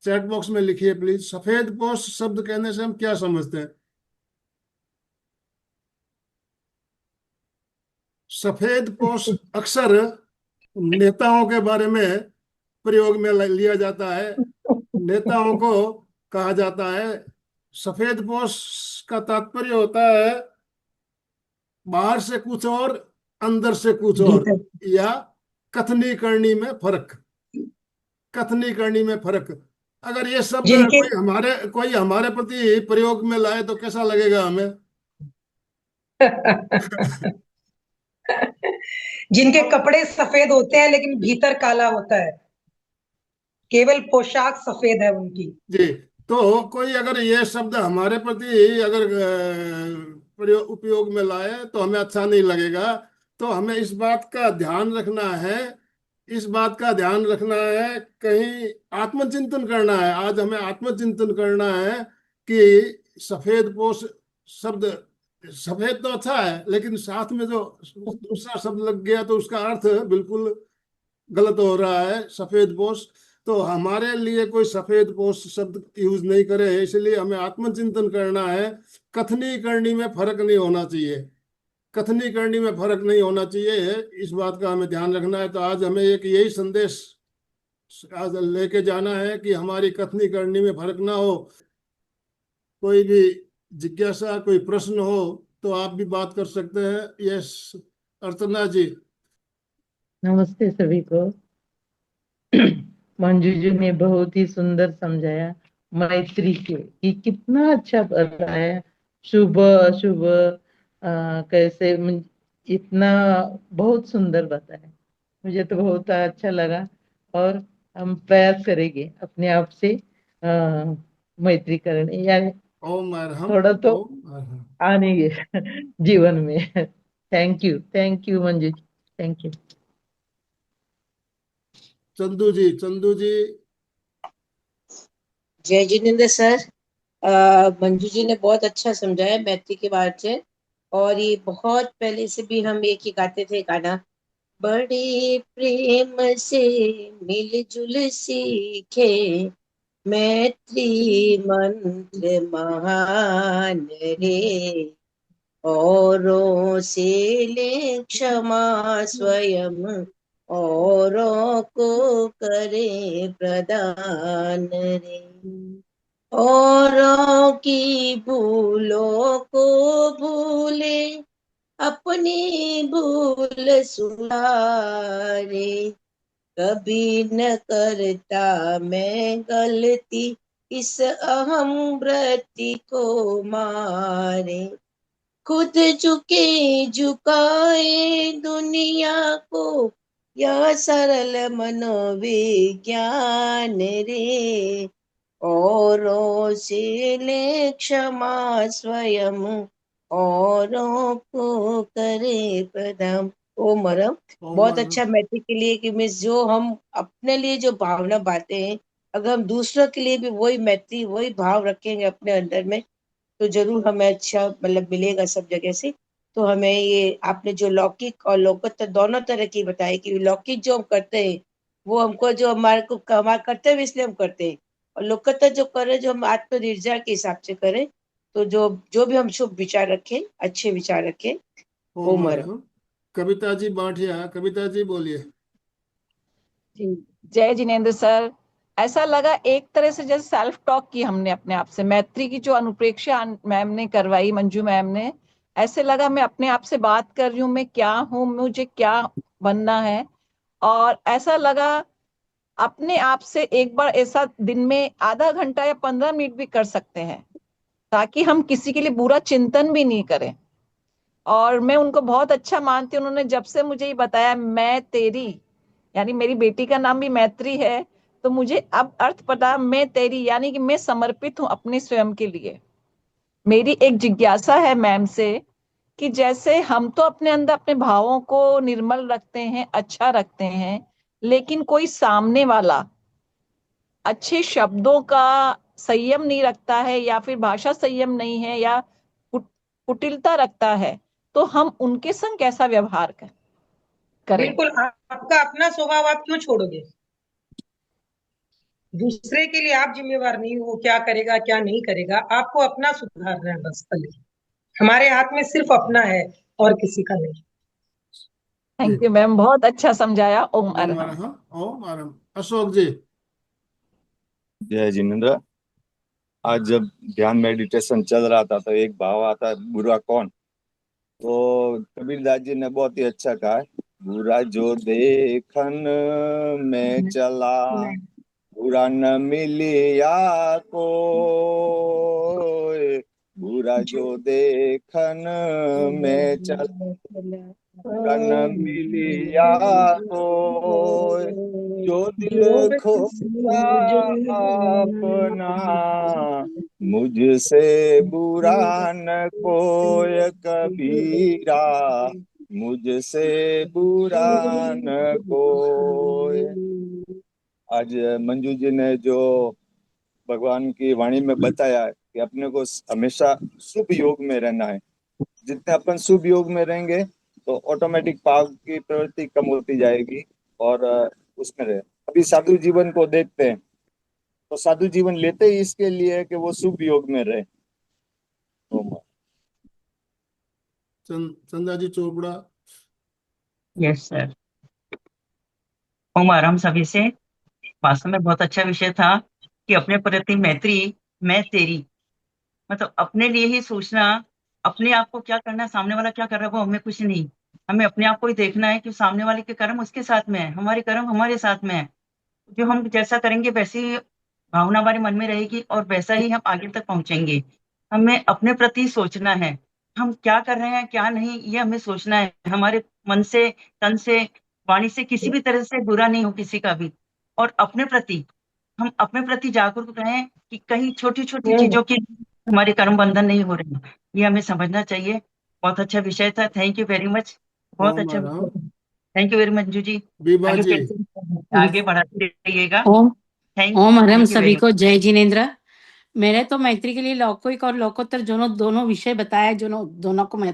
चैट बॉक्स में लिखिए प्लीज, सफेद पोश शब्द कहने से हम क्या समझते हैं? सफेद पोश अक्सर नेताओं के बारे में प्रयोग में लिया जाता है। नेताओं को कहा जाता है सफेद पोश। का तात्पर्य होता है बाहर से कुछ और, अंदर से कुछ और, भीतर। या कथनी करनी में फर्क। कथनी करनी में फर्क। अगर ये शब्द जिनके कोई हमारे प्रति प्रयोग में लाए तो कैसा लगेगा हमें? जिनके अब कपड़े सफेद होते हैं लेकिन भीतर काला होता है, केवल पोशाक सफेद है उनकी। जी, तो कोई अगर ये शब्द हमारे प्रति अगर प्रयोग उपयोग में लाए तो हमें अच्छा नहीं लगेगा। तो हमें इस बात का ध्यान रखना है। इस बात का ध्यान रखना है, कहीं आत्मचिंतन करना है। आज हमें आत्मचिंतन करना है कि सफेद पोश शब्द, सफेद तो अच्छा है लेकिन साथ में जो दूसरा शब्द लग गया तो उसका अर्थ बिल्कुल गलत हो रहा है। सफेद पोश, तो हमारे लिए कोई सफेद पोश शब्द यूज नहीं करे, इसलिए हमें आत्मचिंतन करना है। कथनी करनी में फर्क नहीं होना चाहिए। कथनी करनी में फर्क नहीं होना चाहिए, इस बात का हमें ध्यान रखना है। तो आज हमें एक यही संदेश आज लेके जाना है कि हमारी कथनी करनी में फर्क ना हो। कोई भी जिज्ञासा, कोई प्रश्न हो तो आप भी बात कर सकते हैं। यस, अर्चना जी। नमस्ते सभी को। मंजू जी ने बहुत ही सुंदर समझाया मैत्री के कि कितना अच्छा बताया। सुबह सुबह कैसे इतना बहुत सुंदर बताया। मुझे तो बहुत अच्छा लगा। और हम प्रयास करेंगे अपने आप से मैत्री करने, यानी ओम अरहम। थोड़ा तो ओम अरहम। आने जीवन में। Thank you Manju ji, thank you. Chandu ji, Chandu ji. जय जिनेन्द्र सर। मंजू जी ने बहुत अच्छा समझाया मैत्री के बारे से। और ये बहुत पहले से भी हम एक ही गाते थे गाना, बड़े प्रेम से मिलजुल सीखे, मैत्री मंत्र महान रे, औरों से ले क्षमा स्वयं, औरों को करे प्रदान रे, औरों की भूलों को भूले, अपनी भूल सुधारे, कभी न करता मैं गलती, इस अहम व्रति को मारे, खुद झुके झुकाए दुनिया को, यह सरल मनोविज्ञान रे, औरों से ले क्षमा स्वयं, औरों को करे प्रदान। ओ मरम, ओम बहुत अरहम। अच्छा मैत्री के लिए कि मिस जो हम अपने लिए जो भावना बांटते हैं, अगर हम दूसरों के लिए भी वही मैत्री वही भाव रखेंगे अपने अंदर में, तो जरूर हमें अच्छा मतलब मिलेगा सब जगह से। तो हमें ये आपने जो लौकिक और लौकिक दोनों तरह की बताई कि लौकिक जो हम करते हैं वो हमको जो हमारे को हमारा कर्तव्य इसलिए हम करते हैं, और लोकतः जो करें जो हम आत्म निर्जर के हिसाब से करें, तो जो जो भी हम शुभ विचार रखें, अच्छे विचार रखें। ओम ओम। अरहम। कविता जी बांटिया, कविता जी बोलिए। जी, जय जिनेन्द्र सर। ऐसा लगा एक तरह से जैसे सेल्फ टॉक की हमने अपने आप से, मैत्री की जो अनुप्रेक्षा मैम ने करवाई, मंजू मैम ने, ऐसे लगा मैं अपने आप से बात कर रही हूँ, मैं क्या हूँ, मुझे क्या बनना है। और ऐसा लगा अपने आप से एक बार ऐसा दिन में आधा घंटा या 15 मिनट भी कर सकते हैं, ताकि हम किसी के लिए बुरा चिंतन भी नहीं करें। और मैं उनको बहुत अच्छा मानती हूँ, उन्होंने जब से मुझे ये बताया मैं तेरी, यानी मेरी बेटी का नाम भी मैत्री है, तो मुझे अब अर्थ पता, मैं तेरी यानी कि मैं समर्पित हूँ अपने स्वयं के लिए। मेरी एक जिज्ञासा है मैम से कि जैसे हम तो अपने अंदर अपने भावों को निर्मल रखते हैं, अच्छा रखते हैं, लेकिन कोई सामने वाला अच्छे शब्दों का संयम नहीं रखता है, या फिर भाषा संयम नहीं है, या कुटिलता रखता है, तो हम उनके संग कैसा व्यवहार करें। बिल्कुल, आपका अपना स्वभाव आप क्यों छोड़ोगे? दूसरे के लिए आप जिम्मेवार नहीं हो, क्या करेगा क्या नहीं करेगा, आपको अपना सुधारना है बस खाली। हमारे हाथ में सिर्फ अपना है और किसी का नहीं। थैंक यू मैम, बहुत अच्छा समझाया। ओम ओम अरहम। अरहम। ओम अरहम। अशोक जी। जय जिनेन्द्र। आज जब ध्यान मेडिटेशन चल रहा था तो एक भाव आता है, बुरा कौन। तो कबीरदास जी ने बहुत ही अच्छा कहा है, बुरा जो देखन में चला, बुरा न मिलिया कोई, बुरा जो देखन में चला, बुरा न मिलिया कोई, जो दिल खोजा अपना, मुझसे बुरा न कोई कबीरा, मुझसे बुरा न कोई। आज मंजू जी ने जो भगवान की वाणी में बताया है कि अपने को हमेशा शुभ योग में रहना है। जितने अपन शुभ योग में रहेंगे तो ऑटोमेटिक पाप की प्रवृत्ति कम होती जाएगी और उसमें रहे। अभी साधु जीवन को देखते हैं तो साधु जीवन लेते ही इसके लिए है कि वो शुभ योग में रहे। तो चंदा जी चोपड़ा। Yes sir. ओम आराम सभी से। वास्तव में बहुत अच्छा विषय था कि अपने प्रति मैत्री, मैं तेरी, मतलब अपने लिए ही सोचना। अपने आप को क्या करना है, सामने वाला क्या कर रहा है वो हमें कुछ नहीं, हमें अपने आप को ही देखना है कि सामने वाले के कर्म उसके साथ में है, हमारे कर्म हमारे साथ में है। जो हम जैसा करेंगे वैसी ही भावना हमारे मन में रहेगी और वैसा ही हम आगे तक पहुंचेंगे। हमें अपने प्रति सोचना है, हम क्या कर रहे हैं क्या नहीं, ये हमें सोचना है। हमारे मन से, तन से, वाणी से किसी भी तरह से बुरा नहीं हो किसी का भी। और अपने प्रति, हम अपने प्रति जागरूक रहें कि कहीं छोटी छोटी चीजों की हमारे कर्म बंधन नहीं हो रहे हैं। ये हमें समझना चाहिए। बहुत अच्छा विषय था, थैंक यू वेरी मच। बहुत ओम अच्छा विषय अरहम। था। Thank you very much Manju ji. बीबा आगे जी। आगे बढ़ाते रहिएगा। ओम ओम हरम थैंक यू सभी वेरी को जय जिनेन्द्र। मैंने तो मैत्री के लिए लौकिक और लोकोत्तर दोनों दोनों विषय बताया, दोनों दोनों को मैं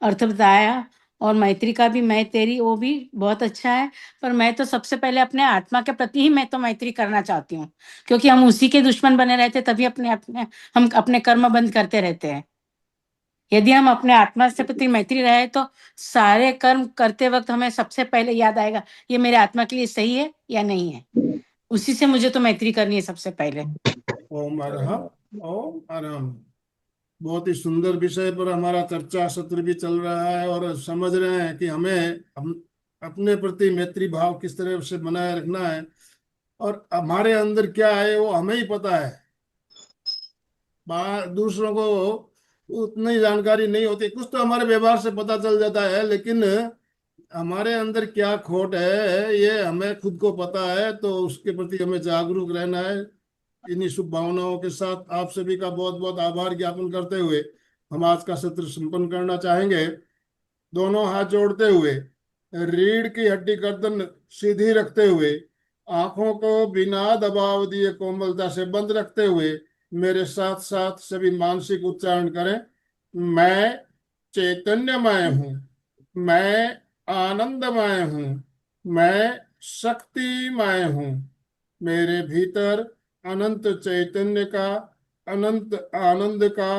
अर्थ बताया। और मैत्री का भी मैं तेरी वो भी बहुत अच्छा है। पर मैं तो सबसे पहले अपने आत्मा के प्रति ही मैं तो मैत्री करना चाहती हूँ, क्योंकि हम उसी के दुश्मन बने रहते तभी अपने अपने हम अपने कर्म बंद करते रहते हैं। यदि हम अपने आत्मा से प्रति मैत्री रहे तो सारे कर्म करते वक्त हमें सबसे पहले याद आएगा ये मेरे आत्मा के लिए सही है या नहीं है। उसी से मुझे तो मैत्री करनी है सबसे पहले। ओम अरहम। ओम अरहम। बहुत ही सुंदर विषय पर हमारा चर्चा सत्र भी चल रहा है और समझ रहे हैं कि हमें अपने प्रति मैत्री भाव किस तरह से बनाए रखना है और हमारे अंदर क्या है वो हमें ही पता है। दूसरों को उतनी जानकारी नहीं होती। कुछ तो हमारे व्यवहार से पता चल जाता है, लेकिन हमारे अंदर क्या खोट है ये हमें खुद को पता है। तो उसके प्रति हमें जागरूक रहना है। इन्हीं शुभ भावनाओं के साथ आप सभी का बहुत बहुत आभार ज्ञापन करते हुए हम आज का सत्र संपन्न करना चाहेंगे। दोनों हाथ जोड़ते हुए, रीढ़ की हड्डी गर्दन सीधी रखते हुए, आंखों को बिना दबाव दिए कोमलता से बंद रखते हुए मेरे साथ साथ सभी मानसिक उच्चारण करें। मैं चैतन्यमय हूँ, मैं आनंदमय हूँ, मैं शक्तिमय हूँ। मेरे भीतर अनंत चैतन्य का, अनंत आनंद का,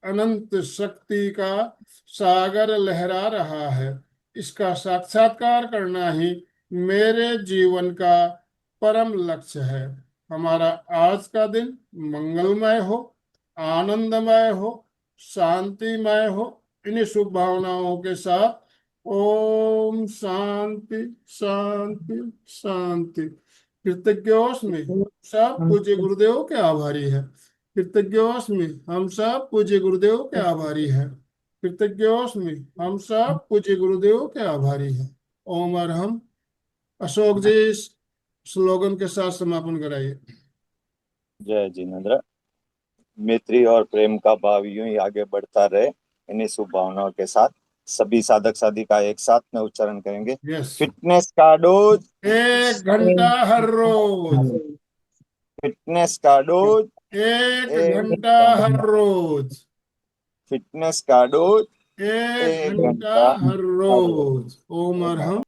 अनंत शक्ति का सागर लहरा रहा है। इसका साक्षात्कार करना ही मेरे जीवन का परम लक्ष्य है। हमारा आज का दिन मंगलमय हो, आनंदमय हो, शांतिमय हो, इन्हीं शुभ भावनाओं के साथ ओम शांति शांति शांति। कृतज्ञोस्मि सब पूज्य गुरुदेव के आभारी है। कृतज्ञोस्मि हम सब पूज्य गुरुदेव के आभारी है। कृतज्ञोस्मि हम सब पूज्य गुरुदेव के आभारी है। ओम अरहम। अशोक जी इस स्लोगन के साथ समापन कराइए। जय जिनेन्द्र। मैत्री और प्रेम का भाव यूं ही आगे बढ़ता रहे, इन्हीं शुभ भावनाओं के साथ सभी साधक साधिका एक साथ में उच्चारण करेंगे। यस। फिटनेस का डोज, 1 घंटा हर रोज। फिटनेस का डोज, 1 घंटा हर रोज। फिटनेस का डोज, 1 1 घंटा घंटा हर रोज। ओम अरहम।